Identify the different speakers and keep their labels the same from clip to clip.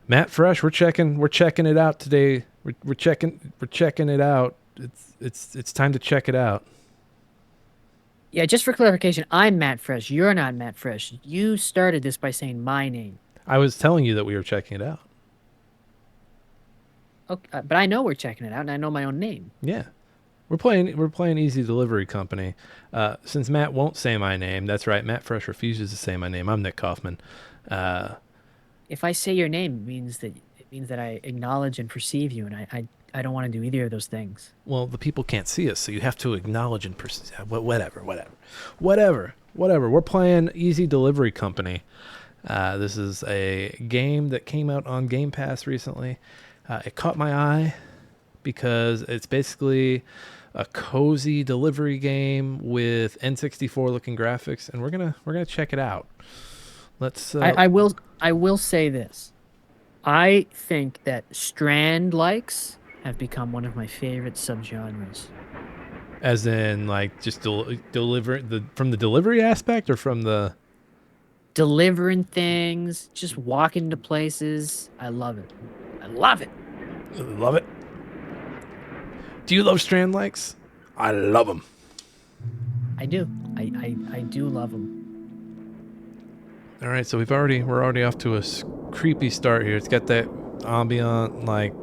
Speaker 1: Matt Fresh, we're checking it out today. We're checking it out. It's time to check it out.
Speaker 2: Yeah, just for clarification, I'm Matt Fresh. You're not Matt Fresh. You started this by saying my name.
Speaker 1: I was telling you that we were checking it out.
Speaker 2: Okay, but I know we're checking it out, and I know my own name.
Speaker 1: Yeah. We're playing Easy Delivery Company. Since Matt won't say my name, that's right. Matt Fresh refuses to say my name. I'm Nick Kaufman. Uh,
Speaker 2: If I say your name, it means that I acknowledge and perceive you, and I don't want to do either of those things.
Speaker 1: well, the people can't see us, so you have to acknowledge and whatever. We're playing Easy Delivery Company. This is a game that came out on Game Pass recently. It caught my eye because it's basically a cozy delivery game with N64 looking graphics, and we're gonna check it out. Let's
Speaker 2: I will say this. I think that Strand likes have become one of my favorite subgenres.
Speaker 1: as in like just deliver the from the delivery aspect or from the
Speaker 2: Delivering things, just walking to places. I love it. I love it.
Speaker 1: love it. Do you love Strand likes? I love them.
Speaker 2: I do. I do love them.
Speaker 1: All right, so we're already off to a creepy start here. It's got that ambient like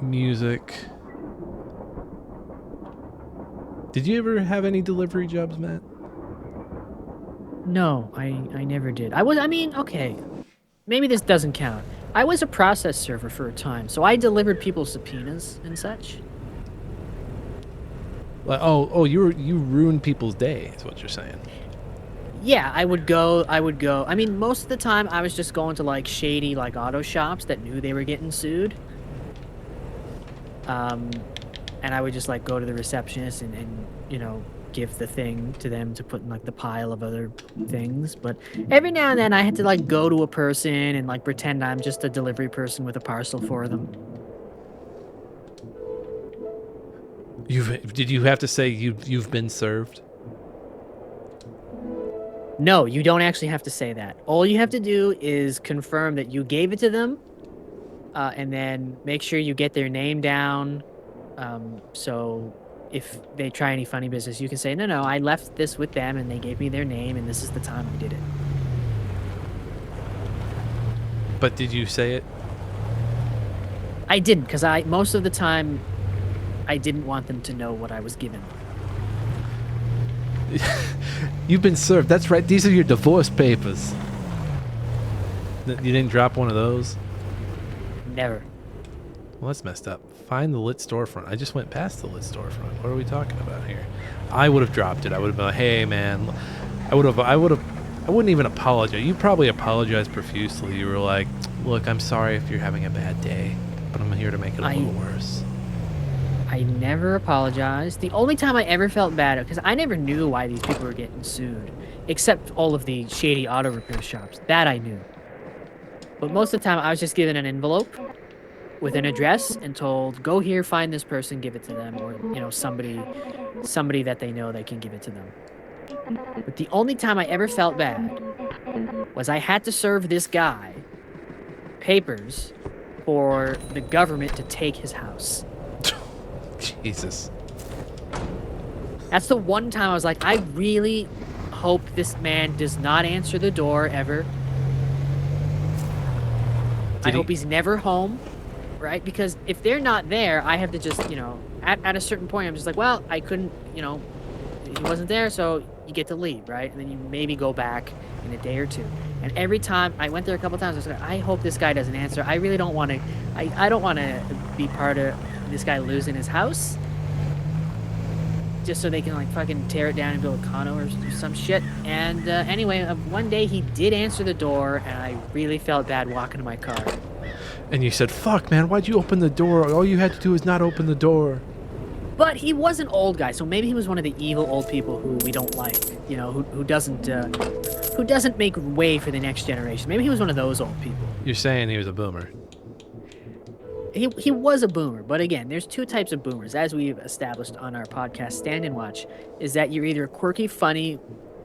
Speaker 1: music. Did you ever have any delivery jobs, Matt?
Speaker 2: No, I never did. Okay. Maybe this doesn't count. I was a process server for a time, so I delivered people's subpoenas and such.
Speaker 1: Like, you ruined people's day, is what you're saying.
Speaker 2: Yeah, I would go. Most of the time I was just going to like shady like auto shops that knew they were getting sued. Um and I would just like go to the receptionist and give the thing to them to put in like the pile of other things. But every now and then I had to like go to a person and like pretend I'm just a delivery person with a parcel for them.
Speaker 1: Did you have to say you've been served?
Speaker 2: No, you don't actually have to say that. All you have to do is confirm that you gave it to them, and then make sure you get their name down. So if they try any funny business, you can say, no, I left this with them and they gave me their name and this is the time I did it.
Speaker 1: But did you say it?
Speaker 2: I didn't, because most of the time, I didn't want them to know what I was given.
Speaker 1: You've been served. That's right. These are your divorce papers. You didn't drop one of those?
Speaker 2: Never.
Speaker 1: Well, that's messed up. Find the lit storefront. I just went past the lit storefront. What are we talking about here? I would have dropped it. I would have been like, hey, man. I wouldn't even apologize. You probably apologized profusely. You were like, look, I'm sorry if you're having a bad day, but I'm here to make it a little worse.
Speaker 2: I never apologized. The only time I ever felt bad, because I never knew why these people were getting sued, except all of the shady auto repair shops. That I knew. But most of the time, I was just given an envelope with an address and told, go here, find this person, give it to them, or somebody that they know that can give it to them. But the only time I ever felt bad was I had to serve this guy papers for the government to take his house.
Speaker 1: Jesus.
Speaker 2: That's the one time I was like, I really hope this man does not answer the door ever. I hope he's never home, right? Because if they're not there, I have to just, at a certain point, I'm just like, well, I couldn't, he wasn't there, so you get to leave, right? And then you maybe go back in a day or two. And every time I went there a couple times, I was like, I hope this guy doesn't answer. I really don't want to, I don't want to be part of this guy losing his house just so they can like fucking tear it down and build a condo or some shit. And anyway, one day he did answer the door and I really felt bad walking to my car.
Speaker 1: And you said, fuck, man, why'd you open the door? All you had to do is not open the door.
Speaker 2: But he was an old guy, so maybe he was one of the evil old people who we don't like, who doesn't make way for the next generation. Maybe he was one of those old people.
Speaker 1: You're saying he was a boomer.
Speaker 2: He was a boomer, but again, there's two types of boomers, as we've established on our podcast, Stand and Watch, is that you're either a quirky, funny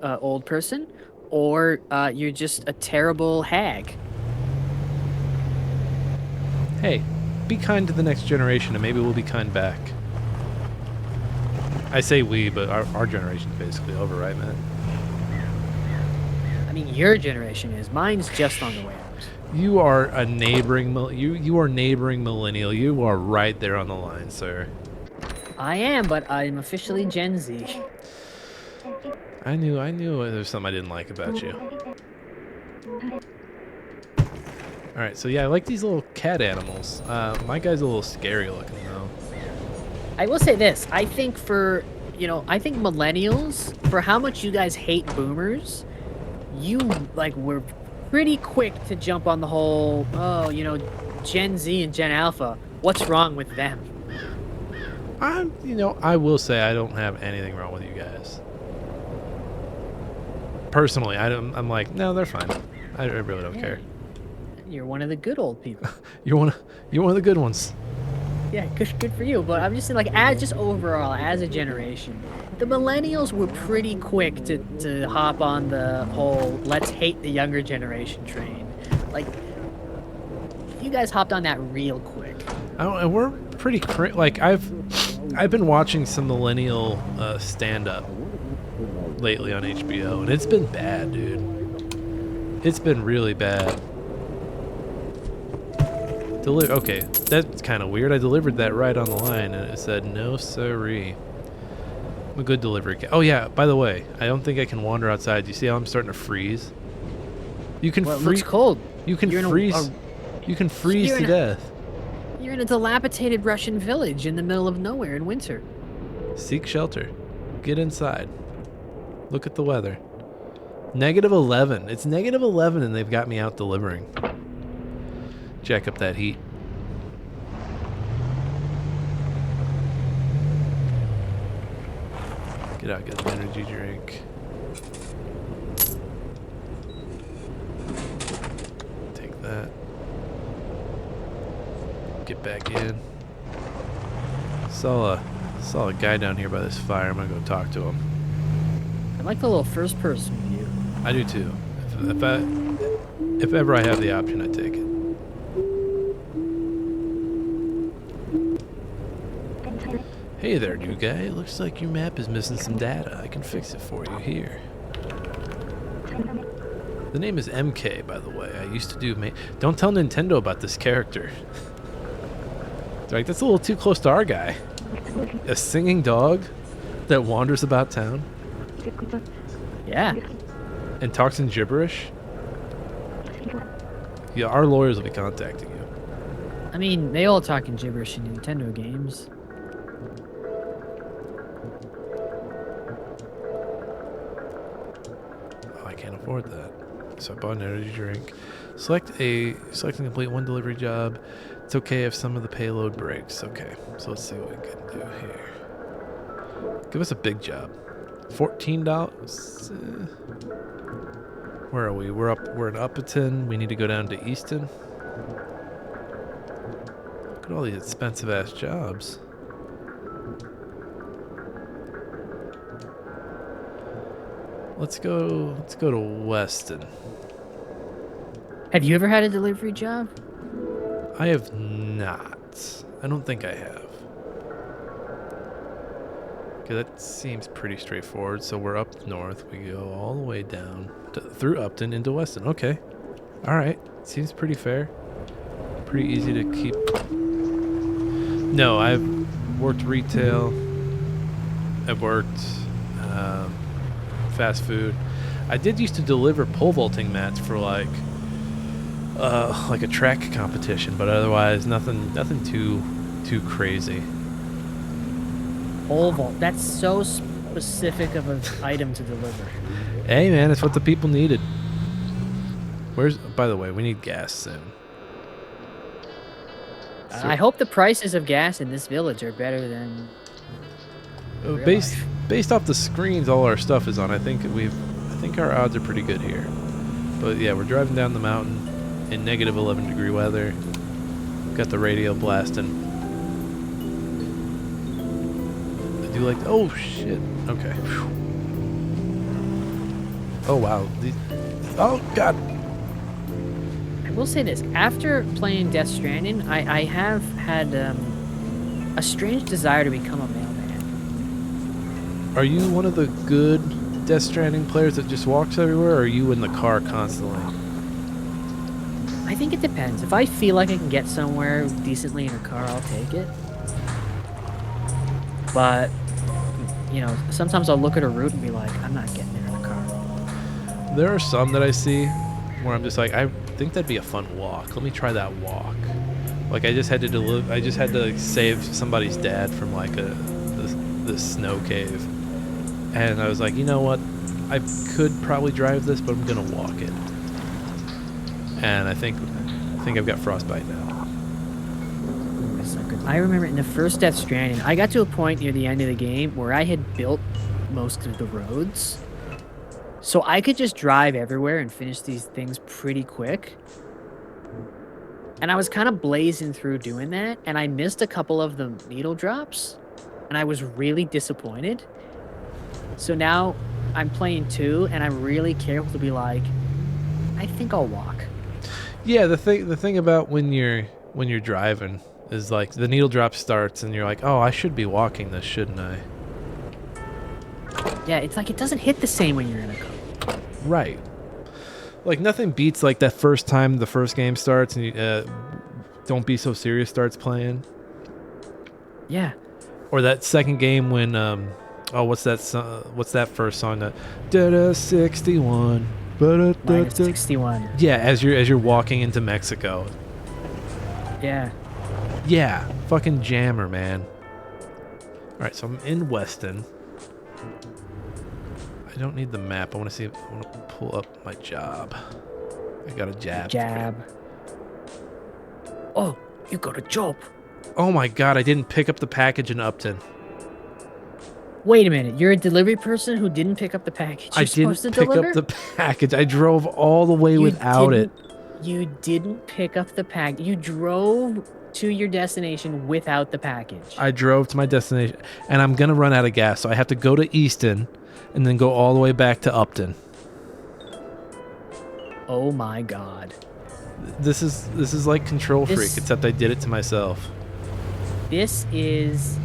Speaker 2: old person, or you're just a terrible hag.
Speaker 1: Hey, be kind to the next generation, and maybe we'll be kind back. I say we, but our generation's basically over, right, man?
Speaker 2: I mean, your generation is. Mine's just on the way out.
Speaker 1: You are a neighboring you are neighboring millennial. You are right there on the line, sir.
Speaker 2: I am, but I'm officially Gen Z.
Speaker 1: I knew there was something I didn't like about you. All right, so yeah, I like these little cat animals. My guy's a little scary looking though.
Speaker 2: I will say this. I think I think millennials, for how much you guys hate boomers, you were pretty quick to jump on the whole, Gen Z and Gen Alpha. What's wrong with them?
Speaker 1: I will say I don't have anything wrong with you guys. Personally, I'm like, no, they're fine. I really don't care.
Speaker 2: You're one of the good old people.
Speaker 1: You're one of the good ones.
Speaker 2: Yeah, good for you. But I'm just saying, just overall, as a generation, the millennials were pretty quick to hop on the whole let's hate the younger generation train. Like, you guys hopped on that real quick.
Speaker 1: And we're pretty I've been watching some millennial stand-up lately on HBO, and it's been bad, dude. It's been really bad. Okay, that's kind of weird. I delivered that right on the line, and it said no siree. I'm a good delivery guy. Oh yeah, by the way, I don't think I can wander outside. Do you see how I'm starting to freeze? You can
Speaker 2: freeze. It looks cold.
Speaker 1: You can freeze. You can freeze to death.
Speaker 2: You're in a dilapidated Russian village in the middle of nowhere in winter.
Speaker 1: Seek shelter. Get inside. Look at the weather. -11. It's -11, and they've got me out delivering. Jack up that heat. Get out, get an energy drink. Take that. Get back in. Saw a guy down here by this fire. I'm gonna go talk to him.
Speaker 2: I like the little first-person view.
Speaker 1: I do too. If ever I have the option, I take it. Hey there, new guy. Looks like your map is missing some data. I can fix it for you here. The name is MK, by the way. I used to do... Don't tell Nintendo about this character. Like, that's a little too close to our guy. A singing dog that wanders about town.
Speaker 2: Yeah.
Speaker 1: And talks in gibberish. Yeah, our lawyers will be contacting you.
Speaker 2: I mean, they all talk in gibberish in Nintendo games.
Speaker 1: Can't afford that, so I bought an energy drink. Select and complete one delivery job. It's okay if some of the payload breaks. Okay, so let's see what we can do here. Give us a big job. $14. Where are we? We're in Upperton. We need to go down to Easton. Look at all these expensive ass jobs. Let's go to Weston.
Speaker 2: Have you ever had a delivery job?
Speaker 1: I have not. I don't think I have. Okay, that seems pretty straightforward. So we're up north. We go all the way down through Upton into Weston. Okay. All right. Seems pretty fair. Pretty easy to keep. No, I've worked retail. I've worked fast food. I did used to deliver pole vaulting mats for like a track competition, but otherwise nothing too crazy.
Speaker 2: Pole vault. That's so specific of an item to deliver.
Speaker 1: Hey man, it's what the people needed. By the way, we need gas soon.
Speaker 2: I hope the prices of gas in this village are better than
Speaker 1: based off the screens all our stuff is on. I think our odds are pretty good here. But yeah, we're driving down the mountain in -11 degree weather. Got the radio blasting. I do like... Oh, shit. Okay. Oh, wow. Oh, God.
Speaker 2: will say this. After playing Death Stranding, I have had a strange desire to become a mailman.
Speaker 1: Are you one of the good Death Stranding players that just walks everywhere, or are you in the car constantly?
Speaker 2: I think it depends. If I feel like I can get somewhere decently in a car, I'll take it. But, you know, sometimes I'll look at a route and be like, I'm not getting there in a car.
Speaker 1: There are some that I see where I'm just like, I think that'd be a fun walk. Let me try that walk. Like I just had to like, save somebody's dad from like this snow cave, and I was like, you know what? I could probably drive this, but I'm gonna walk it. And I think I've got frostbite now.
Speaker 2: I remember in the first Death Stranding, I got to a point near the end of the game where I had built most of the roads. So I could just drive everywhere and finish these things pretty quick. And I was kind of blazing through doing that, and I missed a couple of the needle drops, and I was really disappointed. So now I'm playing 2, and I'm really careful to be like, I think I'll walk.
Speaker 1: Yeah, the thing about when you're driving is like the needle drop starts and you're like, oh, I should be walking this, shouldn't I?
Speaker 2: Yeah, it's like it doesn't hit the same when you're in a car.
Speaker 1: Right. Like nothing beats like that first time the first game starts and you, Don't Be So Serious starts playing.
Speaker 2: Yeah.
Speaker 1: Or that second game when what's that first song that da 61
Speaker 2: Minus 61.
Speaker 1: Yeah, as you're walking into Mexico.
Speaker 2: Yeah.
Speaker 1: Yeah, fucking jammer, man. All right, so I'm in Weston. I don't need the map. I want to pull up my job. I got a jab.
Speaker 2: Oh, you got a job.
Speaker 1: Oh my god, I didn't pick up the package in Upton.
Speaker 2: Wait a minute, you're a delivery person who didn't pick up the package
Speaker 1: I didn't pick up the package. I drove all the way without it.
Speaker 2: You didn't pick up the package. You drove to your destination without the package.
Speaker 1: I drove to my destination, and I'm going to run out of gas, so I have to go to Easton and then go all the way back to Upton.
Speaker 2: Oh my god.
Speaker 1: This is like Control Freak, except I did it to myself.
Speaker 2: This is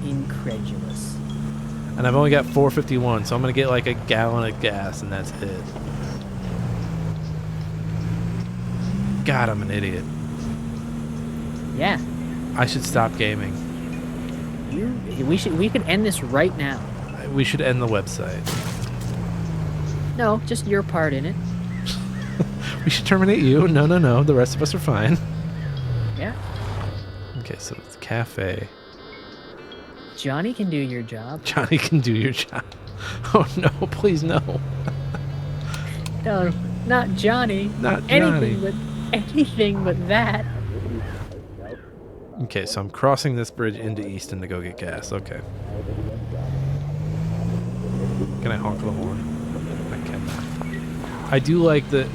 Speaker 2: incredulous.
Speaker 1: And I've only got 451, so I'm going to get like a gallon of gas, and that's it. God, I'm an idiot.
Speaker 2: Yeah.
Speaker 1: I should stop gaming.
Speaker 2: We could end this right now.
Speaker 1: We should end the website.
Speaker 2: No, just your part in it.
Speaker 1: We should terminate you. No. The rest of us are fine.
Speaker 2: Yeah.
Speaker 1: Okay, so it's cafe.
Speaker 2: Johnny can do your job.
Speaker 1: Johnny can do your job. Oh no, please no.
Speaker 2: No, not Johnny.
Speaker 1: Not Johnny.
Speaker 2: Anything but that.
Speaker 1: Okay, so I'm crossing this bridge into Easton to go get gas. Okay. Can I honk the horn? I can. I do like that.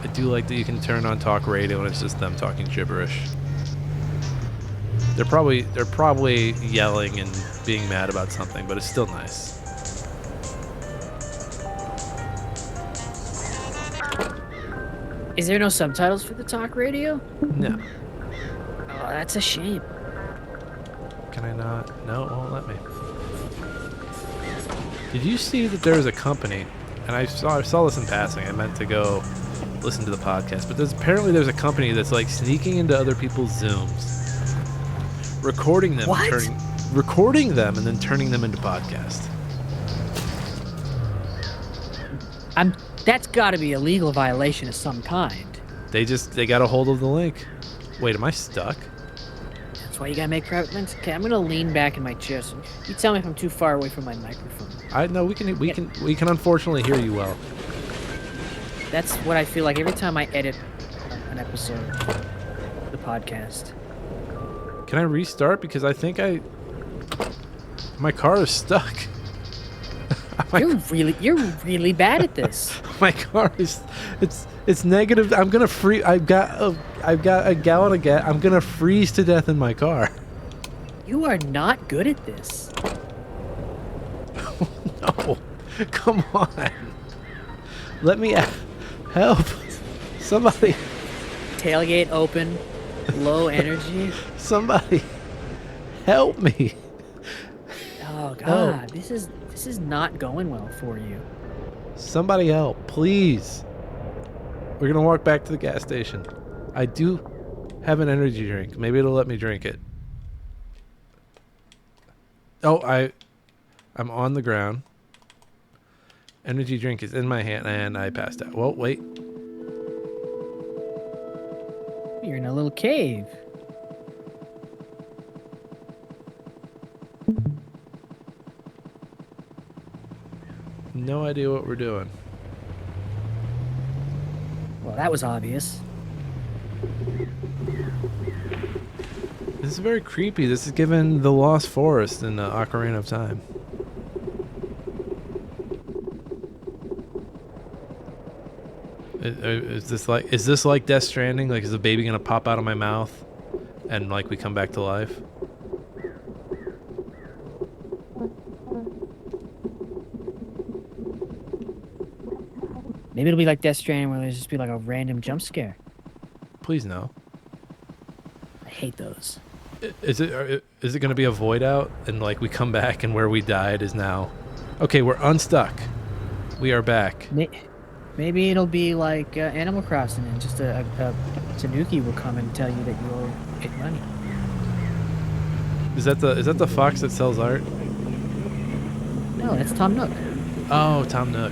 Speaker 1: I do like that you can turn on talk radio and it's just them talking gibberish. They're probably yelling and being mad about something, but it's still nice.
Speaker 2: Is there no subtitles for the talk radio?
Speaker 1: No.
Speaker 2: Oh, that's a shame.
Speaker 1: Can I not? No, it won't let me. Did you see that there was a company, and I saw this in passing. I meant to go listen to the podcast, but apparently there's a company that's like sneaking into other people's Zooms, recording them, and then turning them into podcasts.
Speaker 2: That's got to be a legal violation of some kind.
Speaker 1: They got a hold of the link. Wait, am I stuck?
Speaker 2: That's why you gotta make private links. Okay, I'm gonna lean back in my chair. So you tell me if I'm too far away from my microphone.
Speaker 1: We can unfortunately hear you well.
Speaker 2: That's what I feel like every time I edit an episode of the podcast.
Speaker 1: Can I restart? Because I think my car is stuck.
Speaker 2: You're really bad at this.
Speaker 1: My car is it's negative. I'm gonna freeze. I've got a gallon of gas. I'm gonna freeze to death in my car.
Speaker 2: You are not good at this.
Speaker 1: No, come on. Let me out. Help. Somebody.
Speaker 2: Tailgate open, low energy.
Speaker 1: Somebody. Help me.
Speaker 2: Oh God, this is not going well for you.
Speaker 1: Somebody help, please. We're going to walk back to the gas station. I do have an energy drink. Maybe it'll let me drink it. Oh, I'm on the ground. Energy drink is in my hand and I passed out. Well, wait.
Speaker 2: You're in a little cave.
Speaker 1: No idea what we're doing.
Speaker 2: Well, that was obvious.
Speaker 1: This is very creepy. This is given the Lost Forest in Ocarina of Time. Is this like Death Stranding? Like, is the baby gonna pop out of my mouth, and like we come back to life?
Speaker 2: Maybe it'll be like Death Stranding where there's just be like a random jump scare.
Speaker 1: Please no.
Speaker 2: I hate those.
Speaker 1: Is it gonna be a void out, and like we come back and where we died is now? Okay, we're unstuck. We are back.
Speaker 2: Maybe it'll be like Animal Crossing, and just a Tanuki will come and tell you that you owe it money.
Speaker 1: Is that the fox that sells art?
Speaker 2: No, that's Tom Nook.
Speaker 1: Oh, Tom Nook.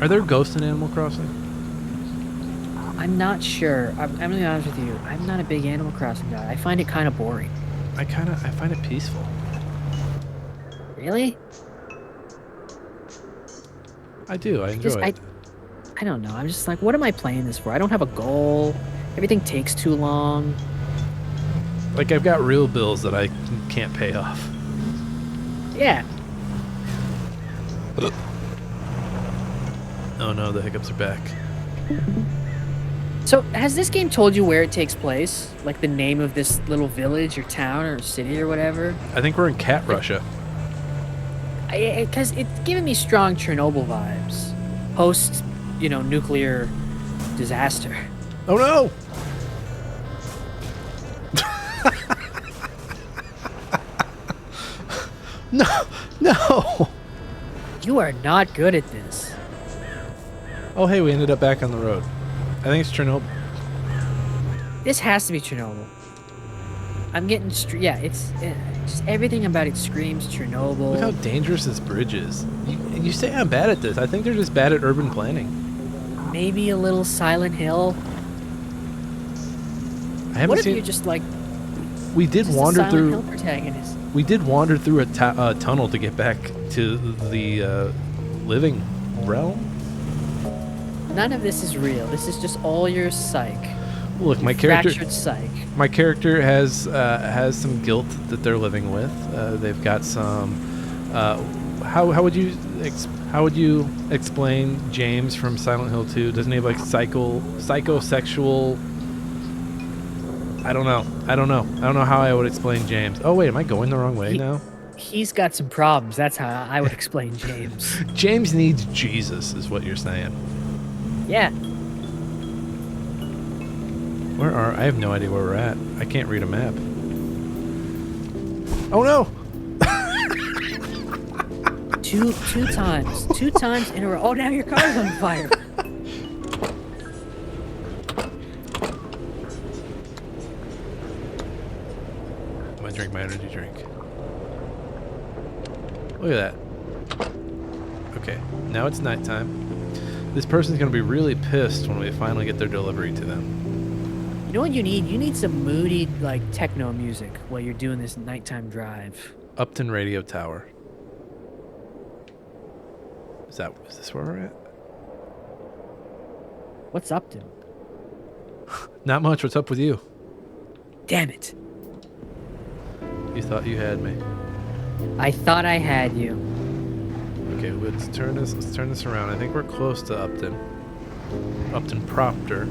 Speaker 1: Are there ghosts in Animal Crossing?
Speaker 2: I'm not sure. I'm gonna be honest with you. I'm not a big Animal Crossing guy. I find it kind of boring.
Speaker 1: I find it peaceful.
Speaker 2: Really?
Speaker 1: I do. I enjoy it.
Speaker 2: I don't know. I'm just like, what am I playing this for? I don't have a goal. Everything takes too long.
Speaker 1: Like, I've got real bills that I can't pay off.
Speaker 2: Yeah.
Speaker 1: Oh no, the hiccups are back.
Speaker 2: So, has this game told you where it takes place? Like the name of this little village or town or city or whatever?
Speaker 1: I think we're in Cat Russia.
Speaker 2: Because it's giving me strong Chernobyl vibes. Post, nuclear disaster.
Speaker 1: Oh no! No!
Speaker 2: You are not good at this.
Speaker 1: Oh hey, we ended up back on the road. I think it's Chernobyl.
Speaker 2: This has to be Chernobyl. I'm getting it's just everything about it screams Chernobyl.
Speaker 1: Look how dangerous this bridge is. You say I'm bad at this. I think they're just bad at urban planning.
Speaker 2: Maybe a little Silent Hill.
Speaker 1: I haven't
Speaker 2: what if
Speaker 1: seen.
Speaker 2: you're just like?
Speaker 1: We did
Speaker 2: just
Speaker 1: wander
Speaker 2: a Silent
Speaker 1: through.
Speaker 2: Hill protagonist.
Speaker 1: We did wander through a tunnel to get back to the living realm.
Speaker 2: None of this is real. This is just all your psych.
Speaker 1: Look, my character.
Speaker 2: Fractured psych.
Speaker 1: My character has some guilt that they're living with. They've got some. How would you explain James from Silent Hill 2? Doesn't he have like psychosexual? I don't know. I don't know how I would explain James. Oh wait, am I going the wrong way now?
Speaker 2: He's got some problems. That's how I would explain James.
Speaker 1: James needs Jesus, is what you're saying.
Speaker 2: Yeah.
Speaker 1: I have no idea where we're at. I can't read a map. Oh no!
Speaker 2: Two times in a row. Oh, now your car's on fire.
Speaker 1: I'm gonna drink my energy drink. Look at that. Okay, now it's nighttime. This person's gonna be really pissed when we finally get their delivery to them.
Speaker 2: You know what you need? You need some moody, like, techno music while you're doing this nighttime drive.
Speaker 1: Upton Radio Tower. Is this where we're at?
Speaker 2: What's Upton?
Speaker 1: Not much. What's up with you?
Speaker 2: Damn it.
Speaker 1: You thought you had me.
Speaker 2: I thought I had you.
Speaker 1: Okay, let's turn this around. I think we're close to Upton. Upton proper.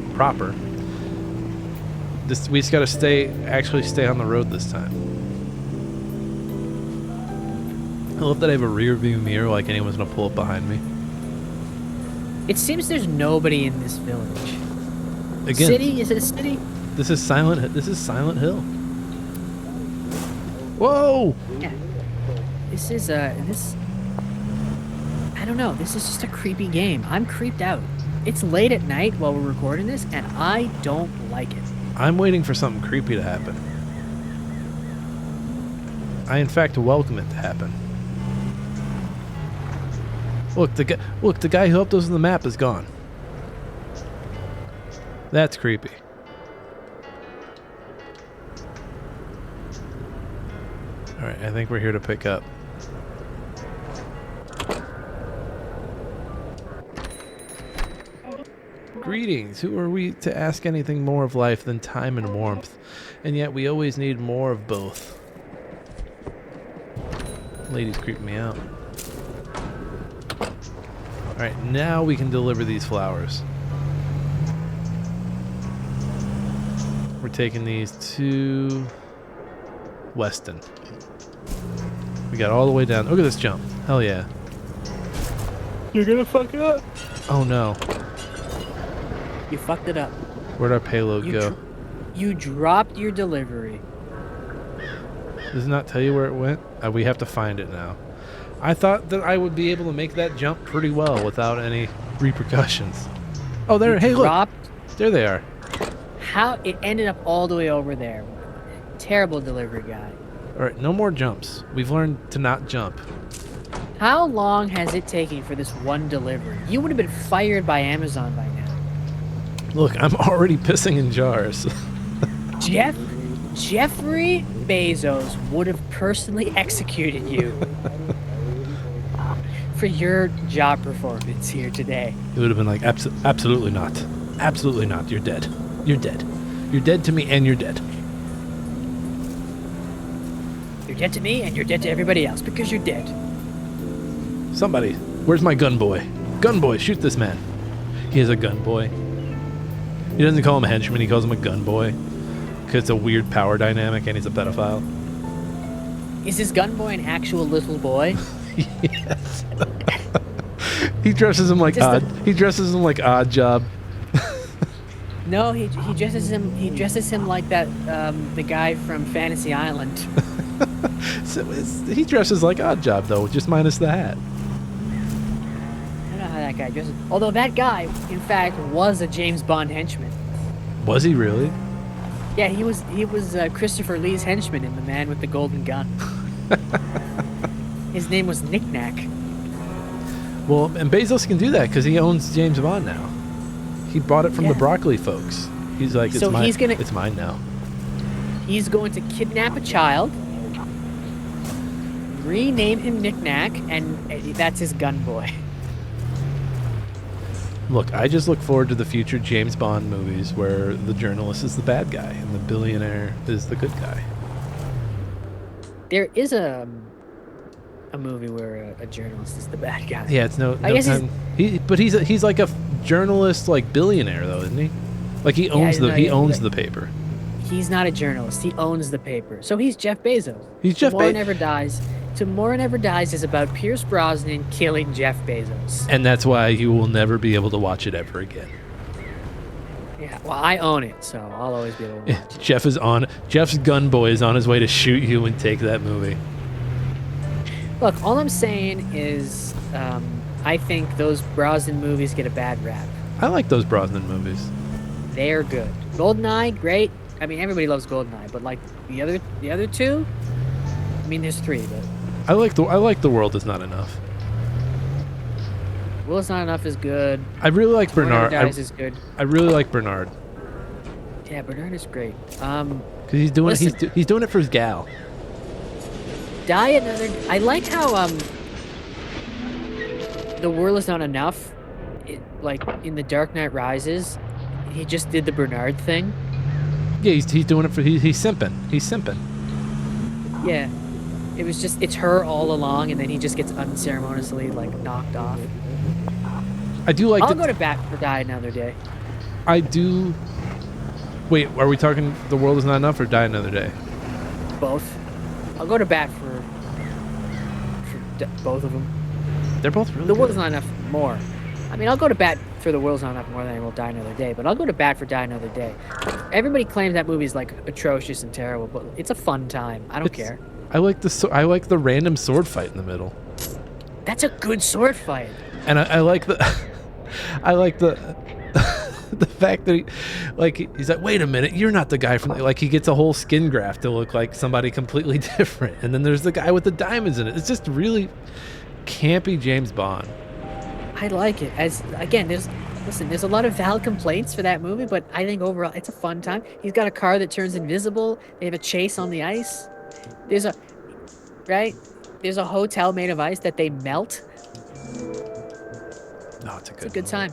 Speaker 1: We just gotta stay on the road this time. I love that I have a rear view mirror, like anyone's gonna pull up behind me.
Speaker 2: It seems there's nobody in this village.
Speaker 1: Again,
Speaker 2: City? Is it a city?
Speaker 1: This is Silent Hill. Whoa!
Speaker 2: Yeah. This is this. I don't know. This is just a creepy game. I'm creeped out. It's late at night while we're recording this, and I don't like it.
Speaker 1: I'm waiting for something creepy to happen. I, in fact, welcome it to happen. Look, the guy who helped us on the map is gone. That's creepy. All right, I think we're here to pick up. Greetings. Who are we to ask anything more of life than time and warmth? And yet we always need more of both. Lady's creeping me out. Alright, now we can deliver these flowers. We're taking these to Weston. We got all the way down. Look at this jump. Hell yeah. You're gonna fuck it up? Oh no.
Speaker 2: You fucked it up.
Speaker 1: Where'd our payload go?
Speaker 2: You dropped your delivery.
Speaker 1: Does it not tell you where it went? We have to find it now. I thought that I would be able to make that jump pretty well without any repercussions. Oh, there. Hey, look. There they are.
Speaker 2: How it ended up all the way over there. Terrible delivery guy.
Speaker 1: All right, no more jumps. We've learned to not jump.
Speaker 2: How long has it taken for this one delivery? You would have been fired by Amazon by now.
Speaker 1: Look, I'm already pissing in jars.
Speaker 2: Jeffrey Bezos would have personally executed you for your job performance here today.
Speaker 1: It would have been like, absolutely not. Absolutely not. You're dead. You're dead. You're dead to me and you're dead.
Speaker 2: You're dead to me and you're dead to everybody else because you're dead.
Speaker 1: Somebody, where's my gun boy? Gun boy, shoot this man. He has a gun boy. He doesn't call him a henchman, he calls him a gun boy. Because it's a weird power dynamic and he's a pedophile.
Speaker 2: Is this gun boy an actual little boy?
Speaker 1: Yes. He dresses him like Odd Job.
Speaker 2: No, he dresses him like that the guy from Fantasy Island.
Speaker 1: So he dresses like Odd Job though, just minus the hat.
Speaker 2: I don't know how that guy dresses. Although that guy, in fact, was a James Bond henchman.
Speaker 1: Was he really?
Speaker 2: Yeah, he was Christopher Lee's henchman in The Man with the Golden Gun. His name was Knick Knack.
Speaker 1: Well, and Bezos can do that because he owns James Bond now. He bought it from the Broccoli folks. He's like, it's mine now.
Speaker 2: He's going to kidnap a child, rename him Knick Knack, and that's his gun boy.
Speaker 1: Look, I just look forward to the future James Bond movies where the journalist is the bad guy and the billionaire is the good guy.
Speaker 2: There is a movie where a journalist is the bad guy.
Speaker 1: Yeah, it's he's like a journalist, like billionaire though, isn't he? Like he owns the paper.
Speaker 2: He's not a journalist. He owns the paper. So he's Jeff Bezos.
Speaker 1: He's Jeff Bezos.
Speaker 2: Tomorrow Never Dies is about Pierce Brosnan killing Jeff Bezos.
Speaker 1: And that's why you will never be able to watch it ever again.
Speaker 2: Yeah, well, I own it, so I'll always be able to watch it.
Speaker 1: Jeff's gun boy is on his way to shoot you and take that movie.
Speaker 2: Look, all I'm saying is I think those Brosnan movies get a bad rap.
Speaker 1: I like those Brosnan movies.
Speaker 2: They're good. GoldenEye, great. I mean, everybody loves GoldenEye, but like the other two, I mean, there's three, but
Speaker 1: I like The World Is Not Enough.
Speaker 2: World Is Not Enough is good.
Speaker 1: I really like Bernard.
Speaker 2: Is good.
Speaker 1: I really like Bernard.
Speaker 2: Yeah, Bernard is great.
Speaker 1: Because he's doing it for his gal.
Speaker 2: I like how The World Is Not Enough, like in The Dark Knight Rises, he just did the Bernard thing.
Speaker 1: Yeah, he's doing it for he's simping. He's simping.
Speaker 2: Yeah, it's her all along, and then he just gets unceremoniously like knocked off.
Speaker 1: I do like.
Speaker 2: I'll go to bat for Die Another Day.
Speaker 1: I do. Wait, are we talking The World Is Not Enough or Die Another Day?
Speaker 2: Both. I'll go to bat for both of them.
Speaker 1: They're both really
Speaker 2: The
Speaker 1: good.
Speaker 2: World Is Not Enough more. I mean, I'll go to bat for The World's Not Enough More Than I Will Die Another Day, but I'll go to bat for Die Another Day. Everybody claims that movie's like atrocious and terrible, but it's a fun time. I don't
Speaker 1: It's-
Speaker 2: care.
Speaker 1: I like the random sword fight in the middle,
Speaker 2: That's a good sword fight.
Speaker 1: and I like the I like the the fact that he's like, wait a minute, you're not the guy from like he gets a whole skin graft to look like somebody completely different, and then there's the guy with the diamonds in it. It's just really campy James Bond.
Speaker 2: I like it. As again, there's a lot of valid complaints for that movie, but I think overall it's a fun time. He's got a car that turns invisible. They have a chase on the ice. There's a There's a hotel made of ice that they melt.
Speaker 1: No, it's a
Speaker 2: It's a good time.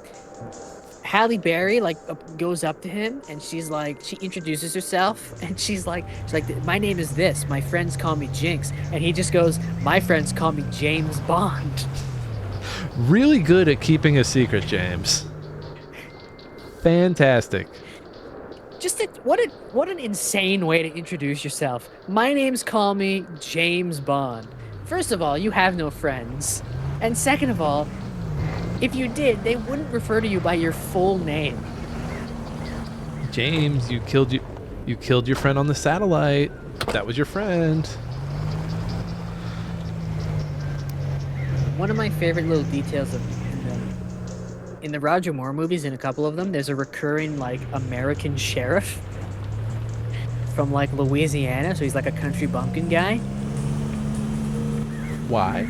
Speaker 2: Halle Berry goes up to him and she introduces herself and she's like, my name is this. My friends call me Jinx, and he just goes, my friends call me James Bond.
Speaker 1: Really good at keeping a secret, James. Fantastic.
Speaker 2: What an insane way to introduce yourself. My name's call me James Bond. First of all, you have no friends, and second of all, if you did, they wouldn't refer to you by your full name.
Speaker 1: James, you killed your friend on the satellite. That was your friend.
Speaker 2: One of my favorite little details in the Roger Moore movies, in a couple of them, there's a recurring American sheriff from Louisiana, so he's like a country bumpkin guy.
Speaker 1: Why?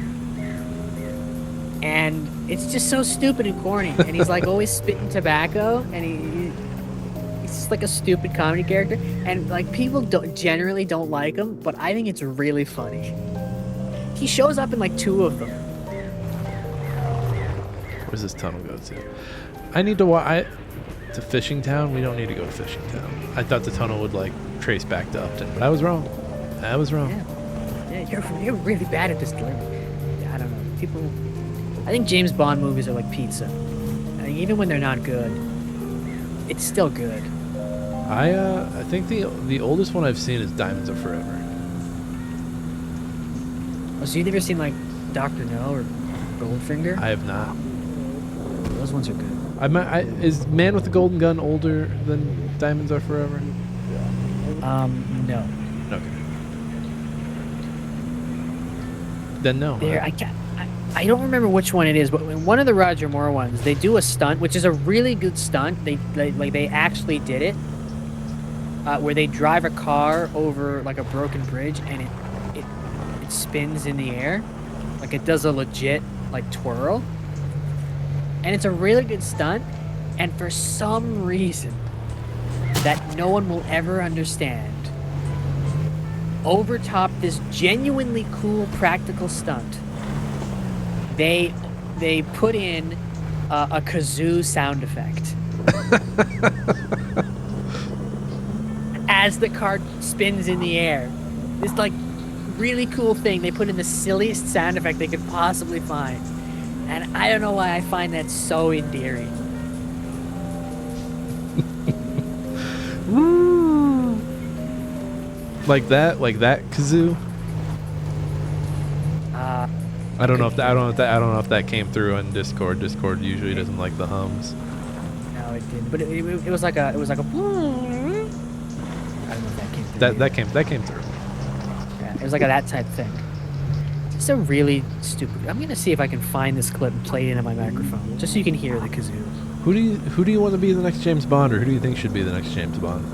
Speaker 2: And it's just so stupid and corny, and he's always spitting tobacco, and he's just like a stupid comedy character, and people generally don't like him, but I think it's really funny. He shows up in 2 of them.
Speaker 1: Where's this tunnel go to? I need to to Fishing Town. We don't need to go to Fishing Town. I thought the tunnel would trace back to Upton, but I was wrong. I was wrong.
Speaker 2: Yeah, you're really bad at this delivery. I don't know. I think James Bond movies are like pizza. Even when they're not good, it's still good.
Speaker 1: I think the oldest one I've seen is Diamonds Are Forever.
Speaker 2: Oh, so you've never seen Dr. No or Goldfinger?
Speaker 1: I have not.
Speaker 2: Those ones are good.
Speaker 1: Is Man with the Golden Gun older than Diamonds Are Forever?
Speaker 2: No.
Speaker 1: Okay. Then no.
Speaker 2: I don't remember which one it is, but in one of the Roger Moore ones, they do a stunt, which is a really good stunt. They actually did it, where they drive a car over a broken bridge, and it spins in the air, it does a legit twirl, and it's a really good stunt. And for some reason that no one will ever understand, over top this genuinely cool practical stunt, they put in a kazoo sound effect as the car spins in the air. This really cool thing. They put in the silliest sound effect they could possibly find, and I don't know why I find that so endearing.
Speaker 1: Woo! Like that kazoo. I don't know if that came through on Discord. Discord usually doesn't like the hums.
Speaker 2: No, it didn't. But it was like a. I don't know if that came through.
Speaker 1: That came through.
Speaker 2: Yeah, it was that type thing. It's a really stupid. I'm gonna see if I can find this clip and play it into my microphone, just so you can hear the kazoo.
Speaker 1: Who do you want to be the next James Bond, or who do you think should be the next James Bond?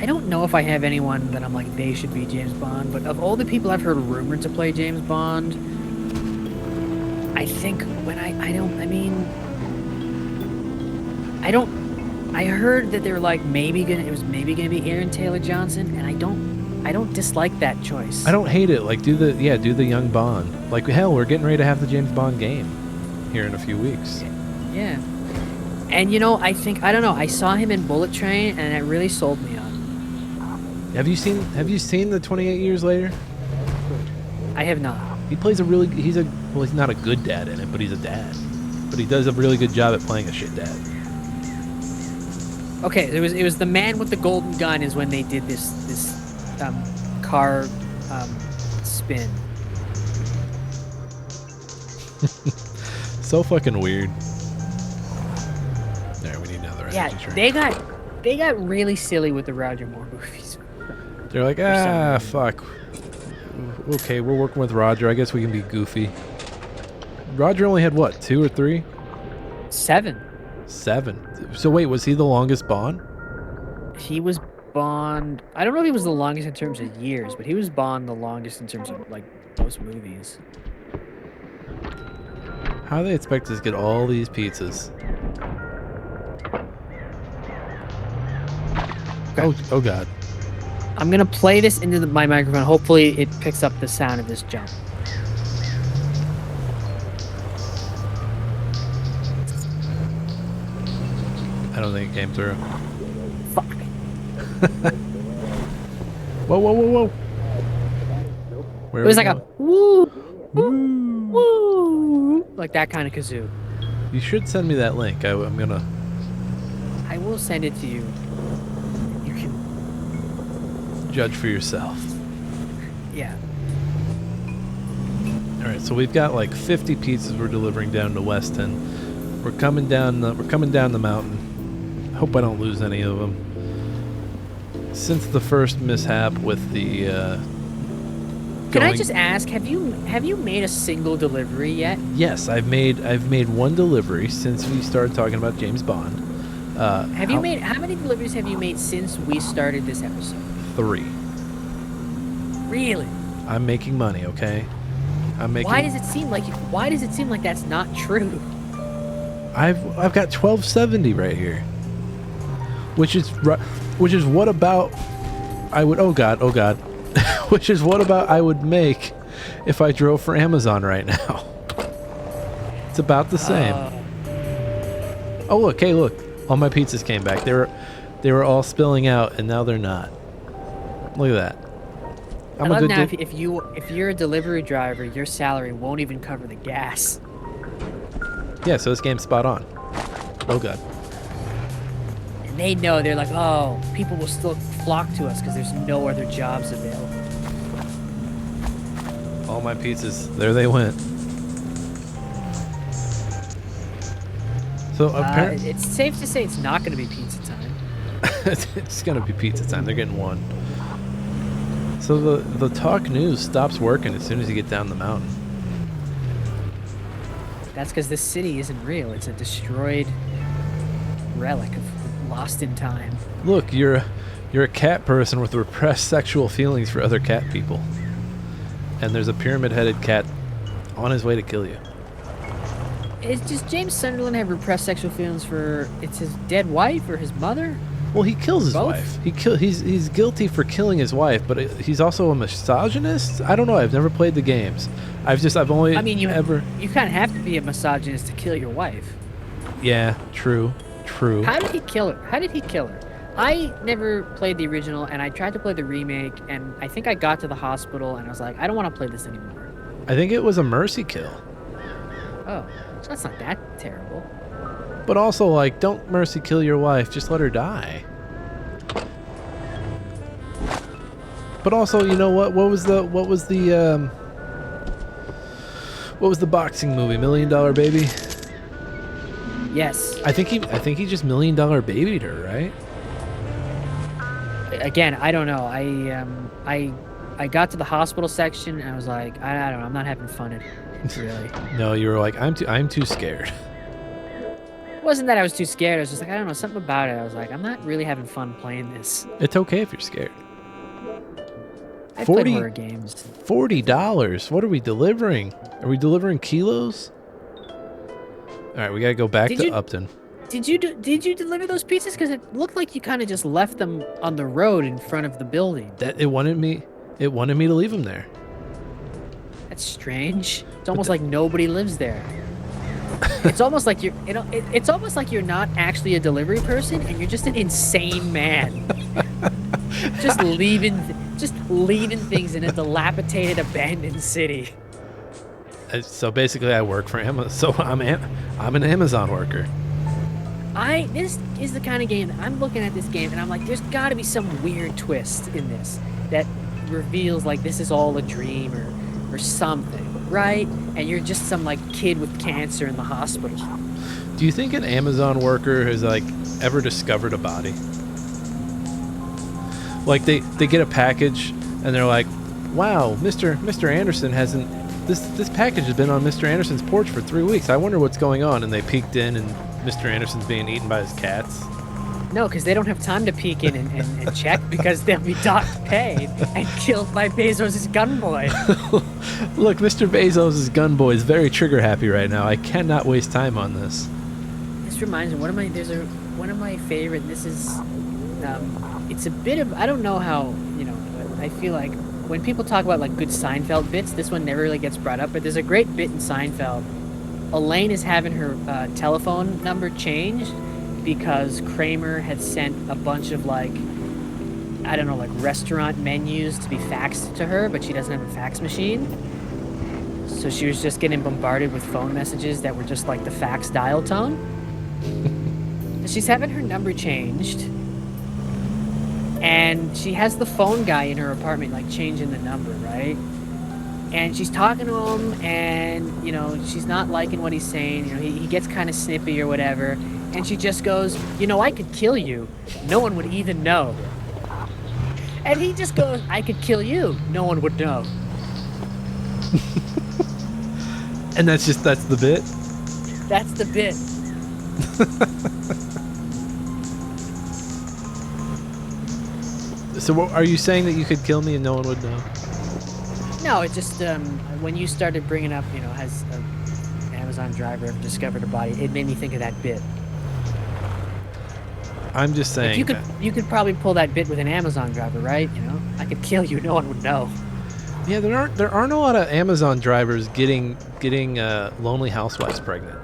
Speaker 2: I don't know if I have anyone that I'm they should be James Bond, but of all the people I've heard rumored to play James Bond, I think I heard that they were maybe gonna be Aaron Taylor Johnson, and I don't dislike that choice.
Speaker 1: I don't hate it. Do the young Bond. Hell, we're getting ready to have the James Bond game here in a few weeks.
Speaker 2: Yeah. And I don't know, I saw him in Bullet Train, and it really sold me on.
Speaker 1: Have you seen the 28 Years Later?
Speaker 2: I have not.
Speaker 1: He plays he's not a good dad in it, but he's a dad. But he does a really good job at playing a shit dad.
Speaker 2: Okay, it was The Man with the Golden Gun is when they did this car spin.
Speaker 1: So fucking weird. There, we need another
Speaker 2: Yeah,
Speaker 1: energy drink.
Speaker 2: they got really silly with the Roger Moore movies.
Speaker 1: They're like,
Speaker 2: some
Speaker 1: fuck. Okay, we're working with Roger. I guess we can be goofy. Roger only had what, 2 or 3?
Speaker 2: 7.
Speaker 1: 7. So wait, was he the longest Bond?
Speaker 2: He was Bond. I don't know if he was the longest in terms of years, but he was Bond the longest in terms of like most movies.
Speaker 1: How do they expect us to get all these pizzas? Oh god.
Speaker 2: I'm gonna play this into my microphone. Hopefully, it picks up the sound of this jump.
Speaker 1: I don't think it came through.
Speaker 2: Fuck.
Speaker 1: Whoa. Where
Speaker 2: It was
Speaker 1: are
Speaker 2: like
Speaker 1: we
Speaker 2: a woo, woo, woo, like that kind of kazoo.
Speaker 1: You should send me that link. I'm gonna.
Speaker 2: I will send it to you. You can,
Speaker 1: Judge for yourself.
Speaker 2: yeah.
Speaker 1: All right, so we've got like 50 pizzas we're delivering down to Weston. We're coming down the mountain. Hope I don't lose any of them. Since the first mishap with the
Speaker 2: Can I just ask, have you made a single delivery yet?
Speaker 1: Yes, I've made one delivery since we started talking about James Bond.
Speaker 2: How many deliveries have you made since we started this episode?
Speaker 1: 3.
Speaker 2: Really?
Speaker 1: I'm making money, okay?
Speaker 2: Why does it seem like that's not true?
Speaker 1: I've got 1270 right here. Which is what about I would which is what about I would make if I drove for Amazon right now. It's about the same. Oh look, hey look. All my pizzas came back. They were all spilling out and now they're not. Look at that.
Speaker 2: I love now if you're a delivery driver, your salary won't even cover the gas.
Speaker 1: Yeah, so this game's spot on. Oh god.
Speaker 2: And they know, they're like, oh, people will still flock to us because there's no other jobs available.
Speaker 1: All my pizzas, there they went. So apparently,
Speaker 2: it's safe to say it's not going to be pizza time.
Speaker 1: it's gonna be pizza time. They're getting one. So the talk news stops working as soon as you get down the mountain.
Speaker 2: That's because this city isn't real. It's a destroyed relic of lost in time.
Speaker 1: Look, you're a cat person with repressed sexual feelings for other cat people. And there's a pyramid-headed cat on his way to kill you.
Speaker 2: Does James Sunderland have repressed sexual feelings for his dead wife or his mother?
Speaker 1: Well, he kills his
Speaker 2: Both?
Speaker 1: wife. He's guilty for killing his wife, but he's also a misogynist. I don't know. I've never played the games. I've only.
Speaker 2: I mean, you kind of have to be a misogynist to kill your wife.
Speaker 1: Yeah, true.
Speaker 2: How did he kill her? I never played the original, and I tried to play the remake, and I think I got to the hospital, and I was like, I don't want to play this anymore.
Speaker 1: I think it was a mercy kill.
Speaker 2: Oh, so that's not that terrible.
Speaker 1: But also, like, don't mercy kill your wife. Just let her die. But also, you know what? What was the boxing movie? $1 Million Baby?
Speaker 2: Yes.
Speaker 1: I think he just $1 Million Babied her, right?
Speaker 2: Again, I don't know. I got to the hospital section, and I was like, I don't know. I'm not having fun in it, really.
Speaker 1: No, you were like, I'm too scared.
Speaker 2: It wasn't that I was too scared. I was just like, I don't know, something about it. I was like, I'm not really having fun playing this.
Speaker 1: It's okay if you're scared.
Speaker 2: I played horror games.
Speaker 1: $40. What are we delivering? Are we delivering kilos? All right, we gotta go back to Upton.
Speaker 2: Did you deliver those pizzas? Because it looked like you kind of just left them on the road in front of the building.
Speaker 1: It wanted me to leave them there.
Speaker 2: That's strange. It's almost like nobody lives there. It's almost like it's almost like you're not actually a delivery person and you're just an insane man. just leaving things in a dilapidated, abandoned city.
Speaker 1: So basically, I work for Amazon. So I'm an Amazon worker.
Speaker 2: This is the kind of game that I'm looking at this game and I'm like, there's got to be some weird twist in this that reveals like this is all a dream or something. right? And you're just some like kid with cancer in the hospital.
Speaker 1: Do you think an Amazon worker has like ever discovered a body? Like they get a package and they're like, "Wow, Mr. Anderson hasn't this package has been on Mr. Anderson's porch for 3 weeks. I wonder what's going on." And they peeked in and Mr. Anderson's being eaten by his cats.
Speaker 2: No, because they don't have time to peek in and check because they'll be docked paid and killed by Bezos' gunboy.
Speaker 1: Look, Mr. Bezos' gunboy is very trigger happy right now. I cannot waste time on this.
Speaker 2: This reminds me, one of my favorite, this is, it's a bit of, I don't know how, I feel like when people talk about like good Seinfeld bits, this one never really gets brought up, but there's a great bit in Seinfeld. Elaine is having her telephone number changed because Kramer had sent a bunch of like, I don't know, like restaurant menus to be faxed to her, but she doesn't have a fax machine. So she was just getting bombarded with phone messages that were just like the fax dial tone. She's having her number changed. And she has the phone guy in her apartment like changing the number, right? And she's talking to him and, she's not liking what he's saying. He gets kind of snippy or whatever. And she just goes, I could kill you. No one would even know. And he just goes, I could kill you. No one would know.
Speaker 1: And that's the bit?
Speaker 2: That's the bit.
Speaker 1: So are you saying that you could kill me and no one would know?
Speaker 2: No, it just, when you started bringing up, has an Amazon driver ever discovered a body, it made me think of that bit.
Speaker 1: I'm just saying.
Speaker 2: Like you could probably pull that bit with an Amazon driver, right? I could kill you, no one would know.
Speaker 1: Yeah, there aren't a lot of Amazon drivers getting lonely housewives pregnant.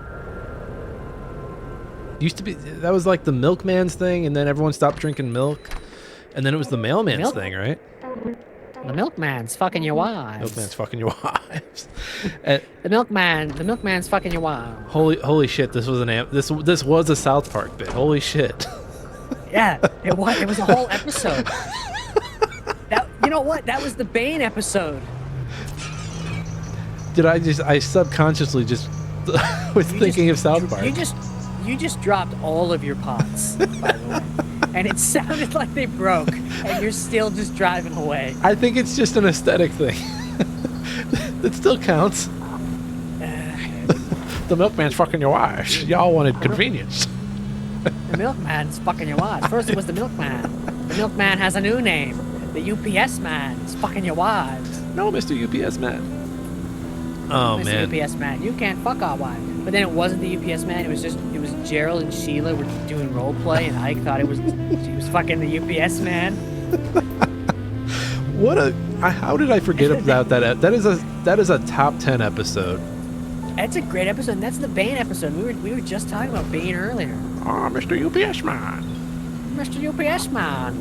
Speaker 1: Used to be, that was like the milkman's thing, and then everyone stopped drinking milk, and then it was the mailman's thing, right?
Speaker 2: The milkman's fucking your wives.
Speaker 1: Milkman's fucking your wives.
Speaker 2: The milkman's fucking your wives.
Speaker 1: Holy shit! This was this was a South Park bit. Holy shit!
Speaker 2: Yeah, it was a whole episode. You know what? That was the Bane episode.
Speaker 1: I subconsciously just was thinking of South Park.
Speaker 2: You just dropped all of your pots, by the way. And it sounded like they broke, and you're still just driving away.
Speaker 1: I think it's just an aesthetic thing. It still counts. The milkman's fucking your wives. Y'all wanted convenience.
Speaker 2: The milkman's fucking your wives. First it was the milkman. The milkman has a new name. The UPS man is fucking your wives.
Speaker 1: No, Mr. UPS man. Oh,
Speaker 2: Mr.
Speaker 1: man.
Speaker 2: UPS man, you can't fuck our wife. But then it wasn't the UPS man. It was Gerald and Sheila were doing role play, and Ike thought she was fucking the UPS man.
Speaker 1: How did I forget about that? That is a top 10 episode.
Speaker 2: That's a great episode. And that's the Bane episode. We were just talking about Bane earlier.
Speaker 1: Oh, Mr. UPS man.
Speaker 2: Mr. UPS man.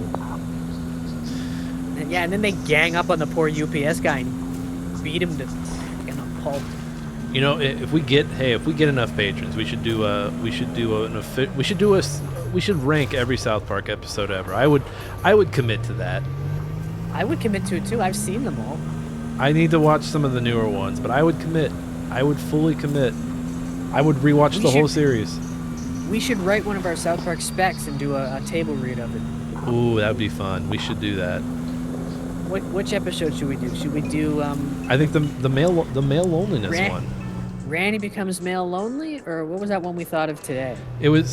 Speaker 2: And yeah, and then they gang up on the poor UPS guy and beat him to a pulp.
Speaker 1: If we get enough patrons, we should rank every South Park episode ever. I would commit to that.
Speaker 2: I would commit to it too. I've seen them all.
Speaker 1: I need to watch some of the newer ones, but I would commit. I would fully commit. I would rewatch the whole series.
Speaker 2: We should write one of our South Park specs and do a table read of it.
Speaker 1: Ooh, that would be fun. We should do that.
Speaker 2: Which episode should we do? Should we do?
Speaker 1: I think the male loneliness one.
Speaker 2: Randy becomes male lonely, or what was that one we thought of today?
Speaker 1: It was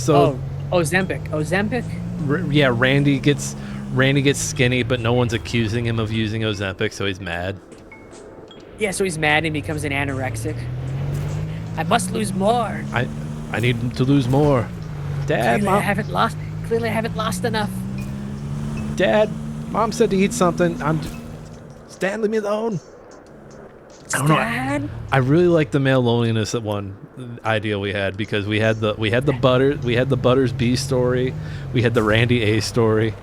Speaker 2: Ozempic.
Speaker 1: Yeah, Randy gets skinny, but no one's accusing him of using Ozempic, so he's mad.
Speaker 2: Yeah, so he's mad and becomes an anorexic. I must lose more.
Speaker 1: I need to lose more. Dad,
Speaker 2: Clearly
Speaker 1: Mom.
Speaker 2: I haven't lost enough.
Speaker 1: Dad, Mom said to eat something. Stan, leave me alone. I don't know. I really like the male loneliness idea we had, because we had the Butters B story, we had the Randy A story.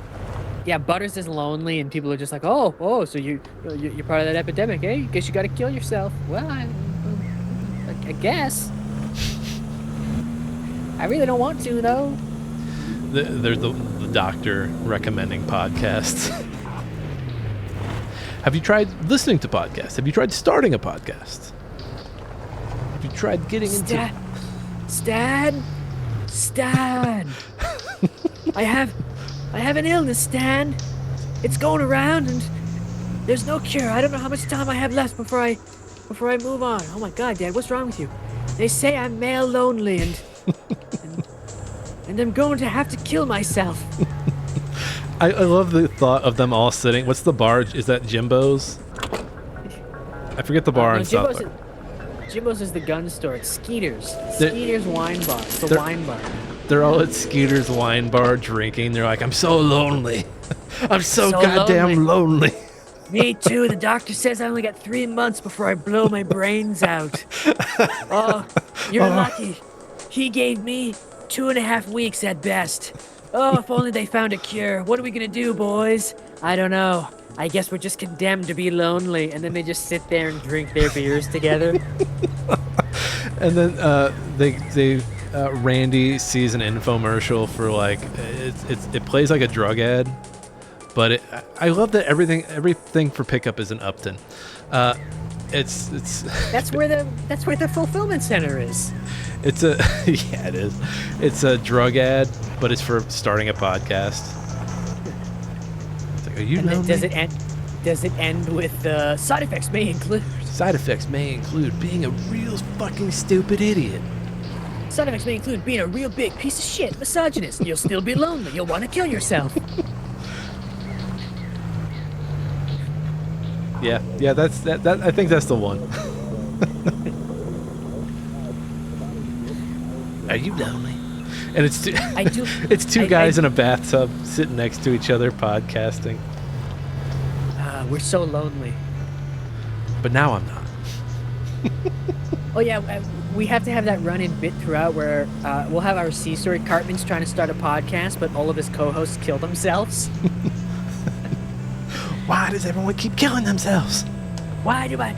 Speaker 2: Yeah, Butters is lonely, and people are just like, oh, so you're part of that epidemic, eh? Guess you got to kill yourself. Well, I guess. I really don't want to, though.
Speaker 1: There's the doctor recommending podcasts. Have you tried listening to podcasts? Have you tried starting a podcast? tried getting into...
Speaker 2: Stan! I have an illness, Stan. It's going around and there's no cure. I don't know how much time I have left before I move on. Oh my God, Dad, what's wrong with you? They say I'm male lonely and I'm going to have to kill myself.
Speaker 1: I love the thought of them all sitting. What's the bar? Is that Jimbo's? I forget the bar in South Park.
Speaker 2: Jimbo's is the gun store. It's Skeeter's. Skeeter's wine bar. It's the wine bar.
Speaker 1: They're all at Skeeter's wine bar drinking. They're like, I'm so lonely. I'm so goddamn lonely.
Speaker 2: Me too. The doctor says I only got 3 months before I blow my brains out. Oh, you're lucky. He gave me 2.5 weeks at best. Oh, if only they found a cure. What are we gonna do, boys? I don't know. I guess we're just condemned to be lonely. And then they just sit there and drink their beers together.
Speaker 1: And then Randy sees an infomercial for like it plays like a drug ad, but I love that everything for pickup is in Upton. It's
Speaker 2: that's where the fulfillment center is.
Speaker 1: It's a yeah, it is. It's a drug ad, but it's for starting a podcast. It's like, are you lonely?
Speaker 2: Does it end with side effects may include?
Speaker 1: Side effects may include being a real fucking stupid idiot.
Speaker 2: Side effects may include being a real big piece of shit, misogynist. You'll still be lonely. You'll want to kill yourself.
Speaker 1: Yeah, that's that. I think that's the one. Are you lonely? And it's two, it's two guys in a bathtub sitting next to each other podcasting.
Speaker 2: We're so lonely.
Speaker 1: But now I'm not.
Speaker 2: Oh yeah, we have to have that run-in bit throughout where we'll have our C story. Cartman's trying to start a podcast, but all of his co-hosts kill themselves.
Speaker 1: Why does everyone keep killing themselves?
Speaker 2: Why do my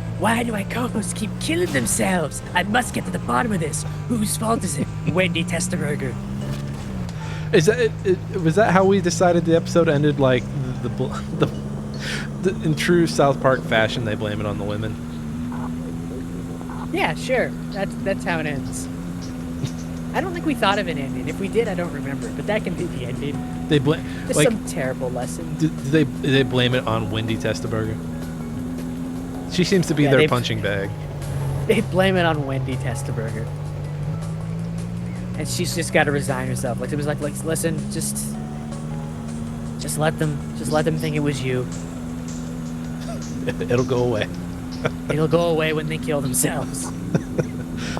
Speaker 2: co-hosts keep killing themselves? I must get to the bottom of this. Whose fault is it? Wendy Testerberger.
Speaker 1: Is that was that how we decided the episode ended? Like the in true South Park fashion, they blame it on the women.
Speaker 2: Yeah, sure. That's how it ends. I don't think we thought of an ending. If we did, I don't remember. But that can be the ending.
Speaker 1: They blame
Speaker 2: just like, some terrible lesson.
Speaker 1: Do they blame it on Wendy Testerberger? She seems to be their punching bag.
Speaker 2: They blame it on Wendy Testerberger, and she's just got to resign herself. Like it was like listen, just let them think it was you.
Speaker 1: It'll go away.
Speaker 2: It'll go away when they kill themselves.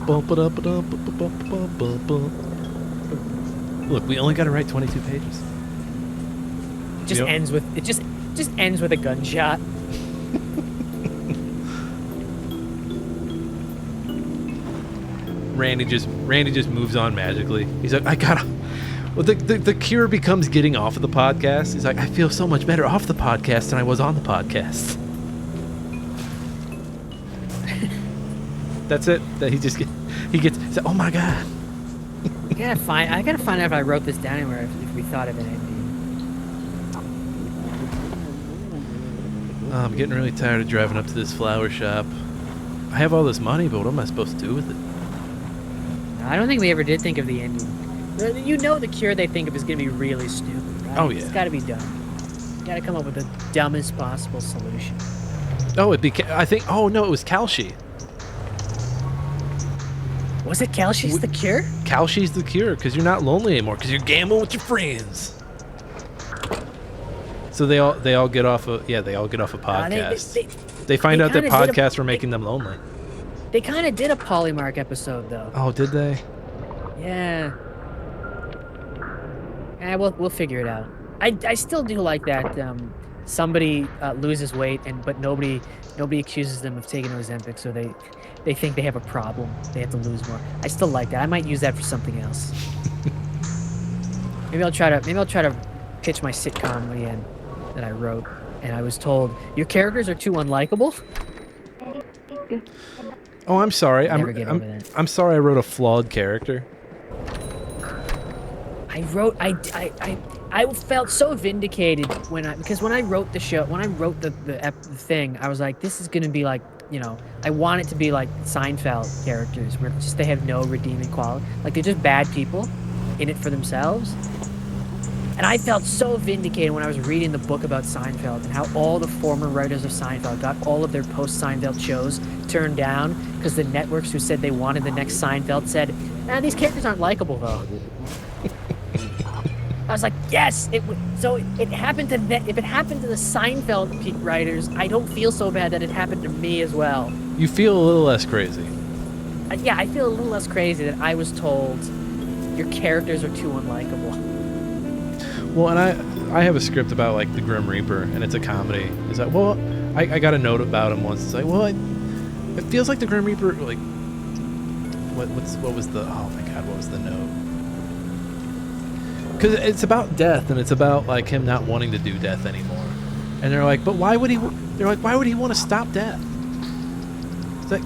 Speaker 1: Look, we only got to write 22 pages.
Speaker 2: It just ends with a gunshot.
Speaker 1: Randy just moves on magically. He's like, I gotta. Well, the cure becomes getting off of the podcast. He's like, I feel so much better off the podcast than I was on the podcast. That's it. That he gets. He's like, oh my God.
Speaker 2: I gotta find out if I wrote this down anywhere. If we thought of an ending.
Speaker 1: I'm getting really tired of driving up to this flower shop. I have all this money, but what am I supposed to do with it?
Speaker 2: I don't think we ever did think of the ending. You know the cure they think of is going to be really stupid, right?
Speaker 1: Oh, yeah.
Speaker 2: It's got to be dumb. You got to come up with the dumbest possible solution.
Speaker 1: Oh, I think... Oh, no, it was Kalshi.
Speaker 2: Was it Kalshi's the cure?
Speaker 1: Kalshi's the cure, because you're not lonely anymore, because you're gambling with your friends. So they all get off a podcast. They find out that podcasts were making them lonely.
Speaker 2: They kind of did a Polymark episode, though.
Speaker 1: Oh, did they?
Speaker 2: Yeah. We'll figure it out. I still do like that. Somebody loses weight, but nobody accuses them of taking Ozempic, so they think they have a problem. They have to lose more. I still like that. I might use that for something else. Maybe I'll try to pitch my sitcom again that I wrote, and I was told your characters are too unlikable.
Speaker 1: Oh, I'm sorry. I'm sorry I wrote a flawed character.
Speaker 2: I felt so vindicated because when I wrote the show, when I wrote the thing, I was like, this is gonna be like, I want it to be like Seinfeld characters, where it's just they have no redeeming quality, like they're just bad people in it for themselves. And I felt so vindicated when I was reading the book about Seinfeld and how all the former writers of Seinfeld got all of their post-Seinfeld shows turned down because the networks who said they wanted the next Seinfeld said, these characters aren't likable though. I was like, yes, so it happened to if it happened to the Seinfeld writers, I don't feel so bad that it happened to me as well.
Speaker 1: You feel a little less crazy.
Speaker 2: Yeah, I feel a little less crazy that I was told your characters are too unlikable.
Speaker 1: Well, and I have a script about like the Grim Reaper, and it's a comedy. It's like, well, I got a note about him once. It's like, well, it feels like the Grim Reaper. Like, what was the? Oh my God, what was the note? Because it's about death, and it's about like him not wanting to do death anymore. And they're like, but why would he? They're like, why would he want to stop death? It's like,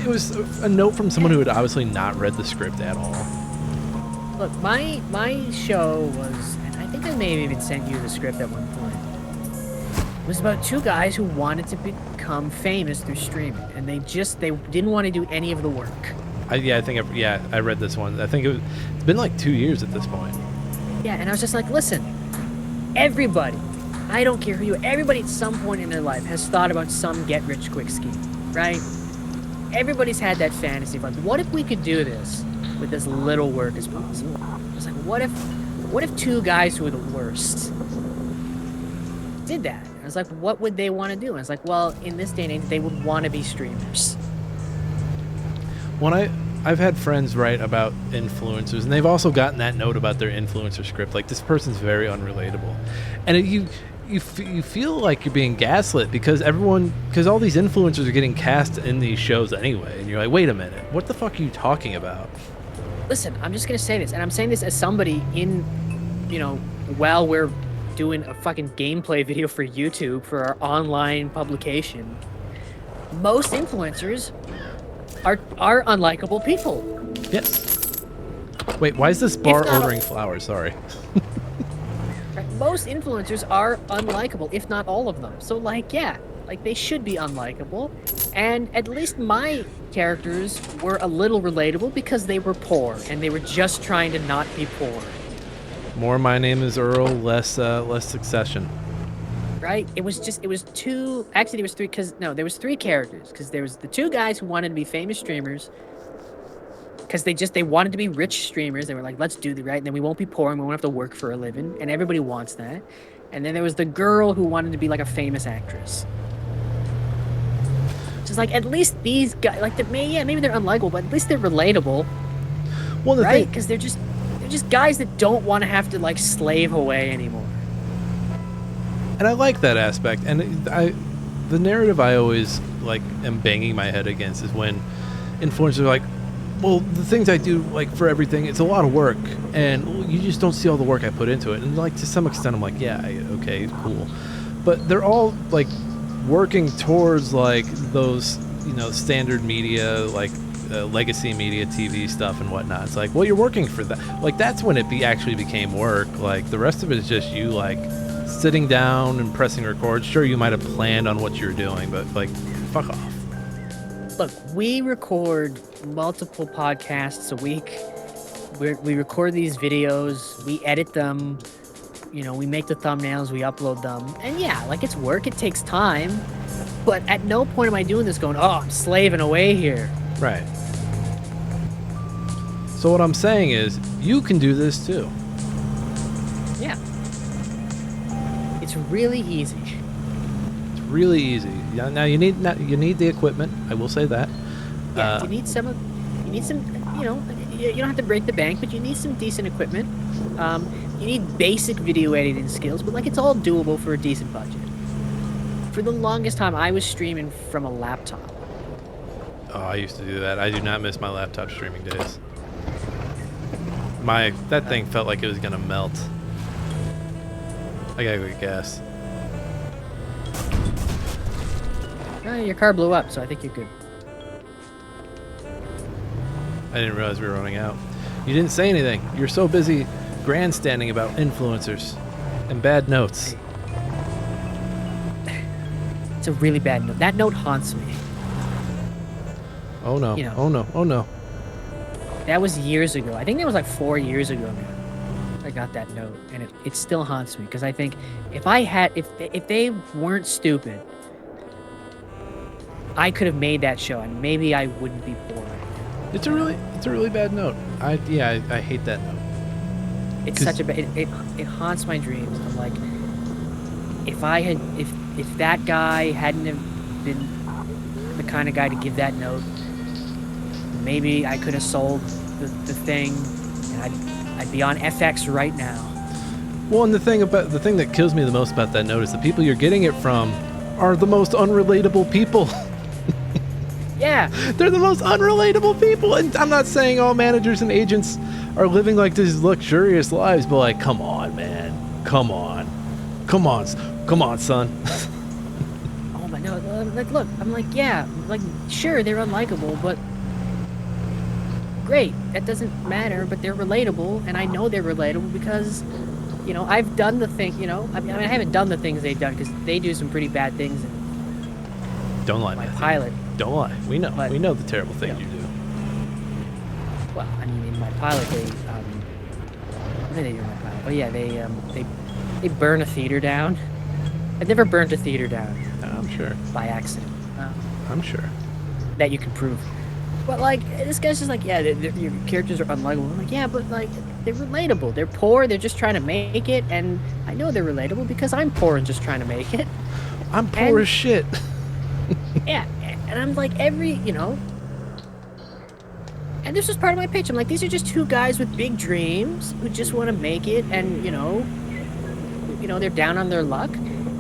Speaker 1: it was a note from someone who had obviously not read the script at all.
Speaker 2: Look, my show was, and I think I may have even sent you the script at one point. It was about two guys who wanted to become famous through streaming, and they didn't want to do any of the work.
Speaker 1: I read this one. I think it's been like 2 years at this point.
Speaker 2: Yeah, and I was just like, listen, everybody, I don't care who you are, everybody at some point in their life has thought about some get-rich-quick scheme, right? Everybody's had that fantasy of like, what if we could do this with as little work as possible? I was like, what if two guys who were the worst did that? I was like, what would they want to do? And I was like, well, in this day and age, they would want to be streamers.
Speaker 1: When I've had friends write about influencers, and they've also gotten that note about their influencer script, like this person's very unrelatable, and you feel like you're being gaslit because all these influencers are getting cast in these shows anyway, and you're like, wait a minute, what the fuck are you talking about?
Speaker 2: Listen, I'm just gonna say this, and I'm saying this as somebody in, while we're doing a fucking gameplay video for YouTube for our online publication, most influencers are unlikable people.
Speaker 1: Yes. Wait, why is this bar ordering flowers? Sorry.
Speaker 2: Most influencers are unlikable, if not all of them. So, they should be unlikable. And at least my characters were a little relatable because they were poor, and they were just trying to not be poor.
Speaker 1: More My Name is Earl, less Succession.
Speaker 2: Right? There was three characters, because there was the two guys who wanted to be famous streamers, because they wanted to be rich streamers. They were like, let's do the right, and then we won't be poor, and we won't have to work for a living, and everybody wants that. And then there was the girl who wanted to be like a famous actress. Just like, at least these guys, like, maybe they're unlikable, but at least they're relatable. Well, right? Because they're just guys that don't want to have to like slave away anymore.
Speaker 1: And I like that aspect. And the narrative I always like am banging my head against is when influencers are like, well, the things I do like for everything, it's a lot of work, and you just don't see all the work I put into it. And like to some extent, I'm like, yeah, okay, cool. But they're all like working towards like those, standard media, like legacy media, TV stuff and whatnot. It's like, well, you're working for that. Like that's when it actually became work. Like the rest of it is just you like sitting down and pressing record. Sure, you might have planned on what you're doing, but like, fuck off.
Speaker 2: Look, we record multiple podcasts a week. We record these videos, we edit them, we make the thumbnails, we upload them. And yeah, like it's work, it takes time. But at no point am I doing this going, oh, I'm slaving away here.
Speaker 1: Right. So what I'm saying is, you can do this too.
Speaker 2: Yeah. It's really easy.
Speaker 1: It's really easy. Now you need the equipment. I will say that.
Speaker 2: Yeah, you need some. You don't have to break the bank, but you need some decent equipment. You need basic video editing skills, but like it's all doable for a decent budget. For the longest time, I was streaming from a laptop.
Speaker 1: Oh, I used to do that. I do not miss my laptop streaming days. That thing felt like it was gonna melt. I gotta go get gas.
Speaker 2: Your car blew up, so I think you're good.
Speaker 1: I didn't realize we were running out. You didn't say anything. You're so busy grandstanding about influencers and bad notes.
Speaker 2: It's a really bad note. That note haunts me.
Speaker 1: Oh no.
Speaker 2: You know.
Speaker 1: Oh no. Oh no.
Speaker 2: That was years ago. I think that was like 4 years ago now. I got that note, and it still haunts me because I think if they weren't stupid, I could have made that show, and maybe I wouldn't be poor.
Speaker 1: It's a really bad note. I hate that note.
Speaker 2: It's such a bad. It haunts my dreams. I'm like, if that guy hadn't have been the kind of guy to give that note, maybe I could have sold the thing, and I'd be on FX right now.
Speaker 1: Well, and the thing that kills me the most about that note is the people you're getting it from are the most unrelatable people.
Speaker 2: Yeah.
Speaker 1: They're the most unrelatable people. And I'm not saying all managers and agents are living like these luxurious lives, but like, come on, man. Come on, son.
Speaker 2: Oh my no! Like, look, I'm like, yeah, like, sure, they're unlikable, but great. That doesn't matter. But they're relatable, and I know they're relatable because, you know, I've done the thing. You know, I mean, I haven't done the things they've done because they do some pretty bad things.
Speaker 1: Don't lie,
Speaker 2: my
Speaker 1: Matthew.
Speaker 2: pilot.
Speaker 1: Don't lie. We know.
Speaker 2: But,
Speaker 1: we know the terrible things you do.
Speaker 2: Well, I mean, in my pilot, what do they do in my pilot? Oh yeah, they burn a theater down. I've never burned a theater down.
Speaker 1: I'm sure.
Speaker 2: By accident.
Speaker 1: I'm sure.
Speaker 2: That you can prove. But like, this guy's just like, yeah, your characters are unlikable. I'm like, yeah, but like, they're relatable. They're poor. They're just trying to make it, and I know they're relatable because I'm poor and just trying to make it.
Speaker 1: I'm poor as shit.
Speaker 2: Yeah, and I'm like, you know, and this was part of my pitch. I'm like, these are just two guys with big dreams who just want to make it, and you know, they're down on their luck.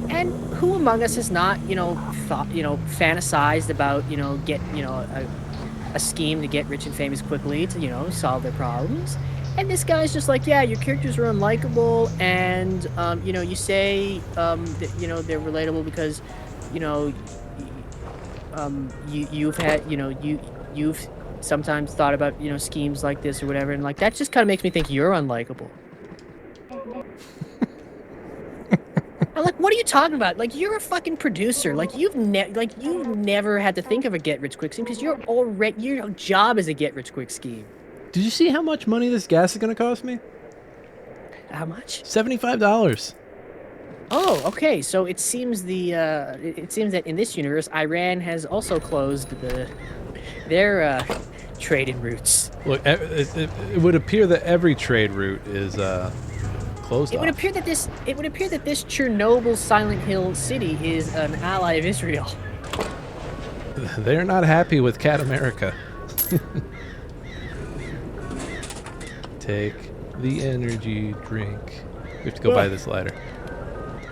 Speaker 2: And who among us has not, fantasized about, get, a scheme to get rich and famous quickly to, solve their problems? And this guy's just like, yeah, your characters are unlikable, and, you say, that, they're relatable because, you've sometimes thought about, schemes like this or whatever, and like, that just kind of makes me think you're unlikable. I'm like, what are you talking about? Like, you're a fucking producer. Like, you've never had to think of a get-rich-quick scheme because your job is a get-rich-quick scheme.
Speaker 1: Did you see how much money this gas is going to cost me?
Speaker 2: How much?
Speaker 1: $75.
Speaker 2: Oh, okay. So it seems that in this universe, Iran has also closed their trading routes.
Speaker 1: Look, it would appear that every trade route is closed off.
Speaker 2: It would appear that this Chernobyl Silent Hill city is an ally of Israel.
Speaker 1: They're not happy with Cat America. Take the energy drink. We have to go buy this lighter.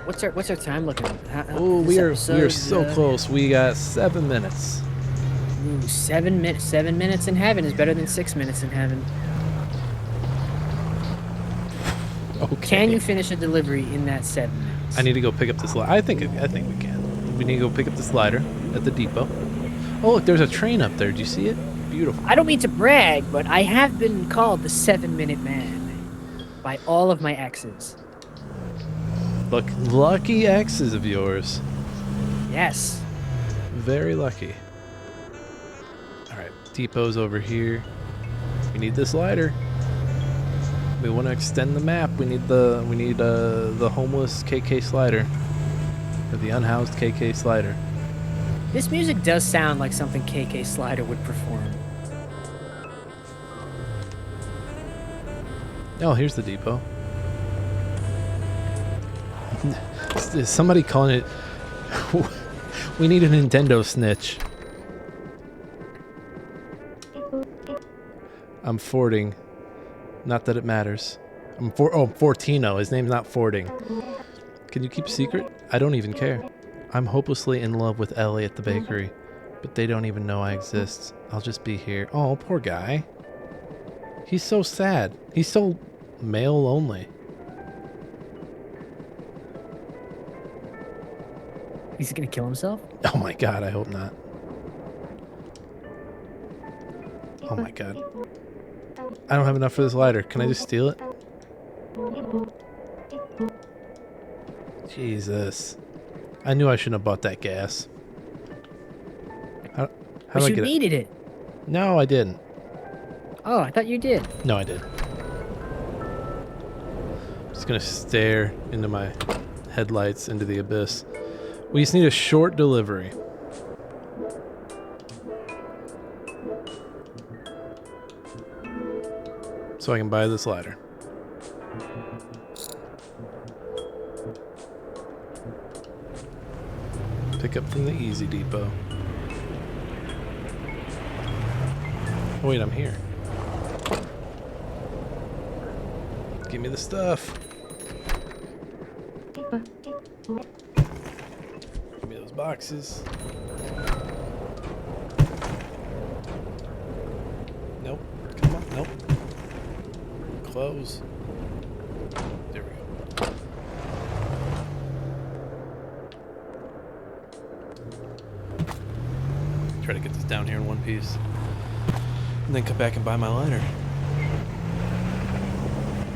Speaker 2: What's our time looking at?
Speaker 1: Oh, we are so close. We got 7 minutes.
Speaker 2: Ooh, 7 minutes. 7 minutes in heaven is better than 6 minutes in heaven.
Speaker 1: Okay.
Speaker 2: Can you finish a delivery in that 7 minutes?
Speaker 1: I need to go pick up this lighter. I think we can. We need to go pick up this lighter at the depot. Oh, look, there's a train up there. Do you see it? Beautiful.
Speaker 2: I don't mean to brag, but I have been called the 7-minute man by all of my exes.
Speaker 1: Look, lucky exes of yours.
Speaker 2: Yes.
Speaker 1: Very lucky. All right, depot's over here. We need this lighter. We want to extend the map. We need the homeless KK slider, or the unhoused KK slider.
Speaker 2: This music does sound like something KK Slider would perform.
Speaker 1: Oh, here's the depot. Is somebody calling it? We need a Nintendo snitch. I'm fording. Not that it matters. Fortino. His name's not fording. Can you keep a secret? I don't even care. I'm hopelessly in love with Ellie at the bakery, but they don't even know I exist. I'll just be here. Oh, poor guy. He's so sad. He's so male only.
Speaker 2: He's gonna kill himself?
Speaker 1: Oh my god, I hope not. Oh my god. I don't have enough for this lighter. Can I just steal it? Jesus. I knew I shouldn't have bought that gas. How do
Speaker 2: But
Speaker 1: I
Speaker 2: you
Speaker 1: get it?
Speaker 2: needed it.
Speaker 1: No, I didn't.
Speaker 2: Oh, I thought you did.
Speaker 1: No, I did. Just gonna stare into my headlights into the abyss. We just need a short delivery. So I can buy this ladder. Pick up from the Easy Depot. Oh, wait, I'm here. Give me the stuff. Give me those boxes. Nope. Come on. Nope. Close. There we go. Try to get this down here in one piece. And then come back and buy my liner.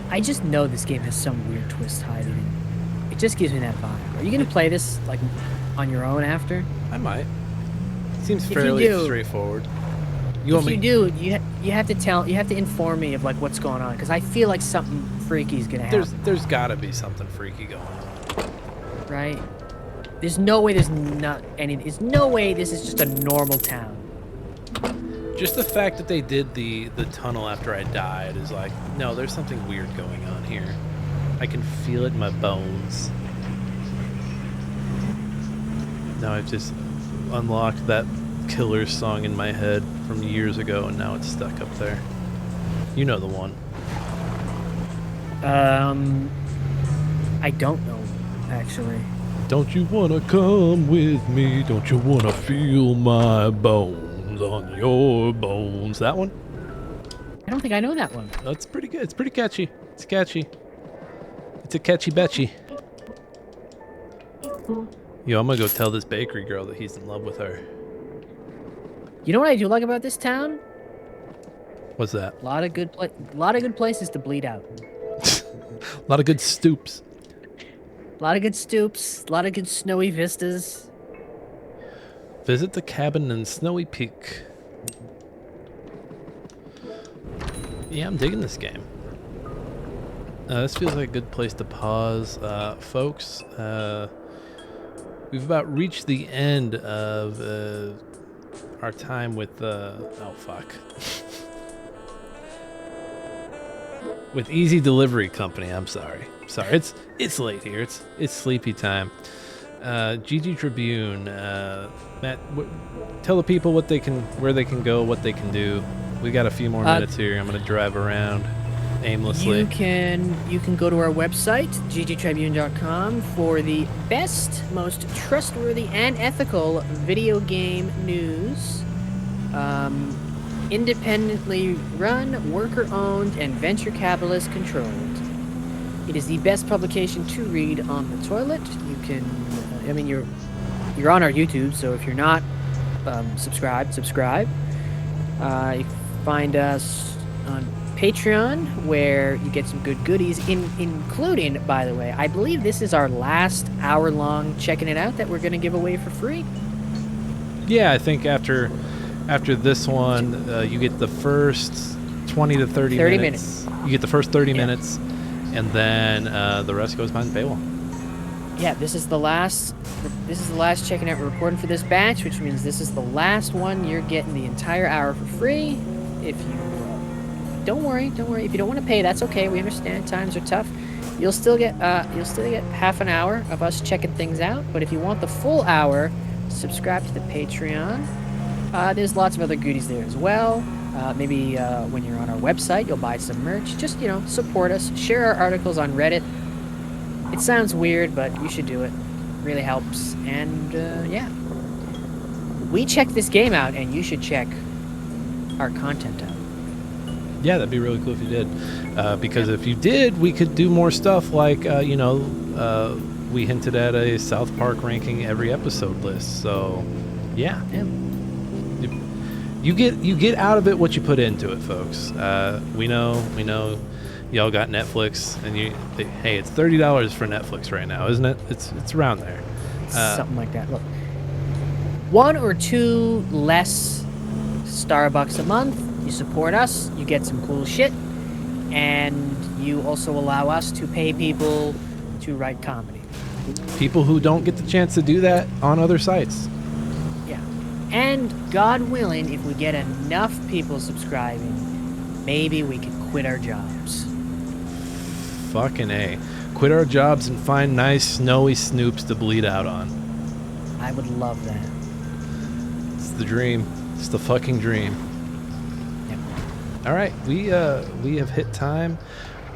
Speaker 2: I just know this game has some weird twist hiding in it. It just gives me that vibe. Are you gonna play this like on your own after?
Speaker 1: I might. Seems
Speaker 2: If you
Speaker 1: fairly
Speaker 2: do-
Speaker 1: straightforward.
Speaker 2: If you do, you have to inform me of like what's going on because I feel like something freaky is gonna happen.
Speaker 1: There's gotta be something freaky going on.
Speaker 2: Right? There's no way this is just a normal town.
Speaker 1: Just the fact that they did the tunnel after I died is like, no, there's something weird going on here. I can feel it in my bones. Now I've just unlocked that killer song in my head from years ago, and now it's stuck up there. You know the one.
Speaker 2: I don't know actually.
Speaker 1: Don't you wanna come with me? Don't you wanna feel my bones on your bones? That one?
Speaker 2: I don't think I know that one.
Speaker 1: That's pretty good. It's pretty catchy. It's catchy. It's a catchy betchy. Yo, I'm gonna go tell this bakery girl that he's in love with her.
Speaker 2: You know what I do like about this town?
Speaker 1: What's that?
Speaker 2: A lot of good places to bleed out.
Speaker 1: A lot of good stoops.
Speaker 2: A lot of good stoops. A lot of good snowy vistas.
Speaker 1: Visit the cabin in Snowy Peak. Yeah, I'm digging this game. This feels like a good place to pause. Folks, we've about reached the end of our time with oh fuck. With Easy Delivery Company. I'm sorry. It's late here. It's sleepy time. GG Tribune. Matt, tell the people where they can go, what they can do. We got a few more minutes here. I'm gonna drive around aimlessly.
Speaker 2: You can go to our website, ggtribune.com, for the best, most trustworthy, and ethical video game news. Independently run, worker-owned, and venture capitalist-controlled. It is the best publication to read on the toilet. You can, you're on our YouTube, so if you're not subscribe. You can find us on Patreon, where you get some good goodies, including, by the way, I believe this is our last hour-long checking it out that we're going to give away for free.
Speaker 1: Yeah, I think after this one, you get the first 20 to 30 minutes. You get the first 30 minutes, and then the rest goes behind the paywall.
Speaker 2: Yeah, this is the last checking out we're recording for this batch, which means this is the last one. You're getting the entire hour for free. If you don't worry. If you don't want to pay, that's okay. We understand times are tough. You'll still get half an hour of us checking things out. But if you want the full hour, subscribe to the Patreon. There's lots of other goodies there as well. Maybe when you're on our website, you'll buy some merch. Just, support us. Share our articles on Reddit. It sounds weird, but you should do it. It really helps. And, yeah. We checked this game out, and you should check our content out.
Speaker 1: Yeah, that'd be really cool if you did. Because if you did, we could do more stuff like, we hinted at a South Park ranking every episode list. So, yeah. You get out of it what you put into it, folks. We know y'all got Netflix, and hey, it's $30 for Netflix right now, isn't it? It's around there.
Speaker 2: Something like that. Look, 1 or 2 less Starbucks a month. You support us. You get some cool shit, and you also allow us to pay people to write comedy.
Speaker 1: People who don't get the chance to do that on other sites.
Speaker 2: Yeah, and God willing, if we get enough people subscribing, maybe we can quit our jobs.
Speaker 1: Fucking A. Quit our jobs and find nice snowy snoops to bleed out on.
Speaker 2: I would love that.
Speaker 1: It's the dream. It's the fucking dream.
Speaker 2: Yep.
Speaker 1: All right, we have hit time.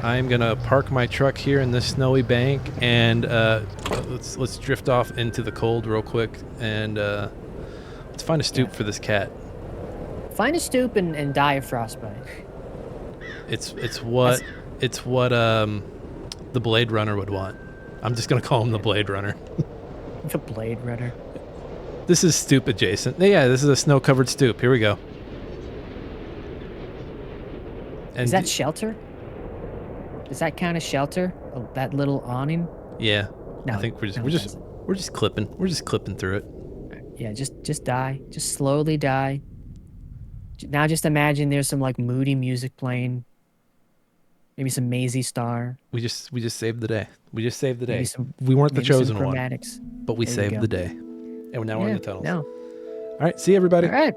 Speaker 1: I'm gonna park my truck here in this snowy bank, and let's drift off into the cold real quick, and let's find a stoop for this cat.
Speaker 2: Find a stoop and die of frostbite.
Speaker 1: It's what the Blade Runner would want. I'm just gonna call him the Blade Runner.
Speaker 2: The Blade Runner.
Speaker 1: This is stoop adjacent. Yeah, this is a snow-covered stoop. Here we go. And
Speaker 2: Is that shelter? Does that count as shelter? Oh, that little awning?
Speaker 1: Yeah.
Speaker 2: No,
Speaker 1: I think we're
Speaker 2: no, it doesn't.
Speaker 1: just clipping. We're just clipping through it.
Speaker 2: Yeah, just die. Just slowly die. Now just imagine there's some like moody music playing. Maybe some Maisie Star.
Speaker 1: We just saved the day. We just saved the day.
Speaker 2: Maybe
Speaker 1: We weren't the
Speaker 2: maybe some
Speaker 1: chosen one,
Speaker 2: chromatics.
Speaker 1: but we
Speaker 2: There you
Speaker 1: saved
Speaker 2: go.
Speaker 1: the day. And now we're in the tunnels.
Speaker 2: No.
Speaker 1: All right, see you, everybody.
Speaker 2: All right.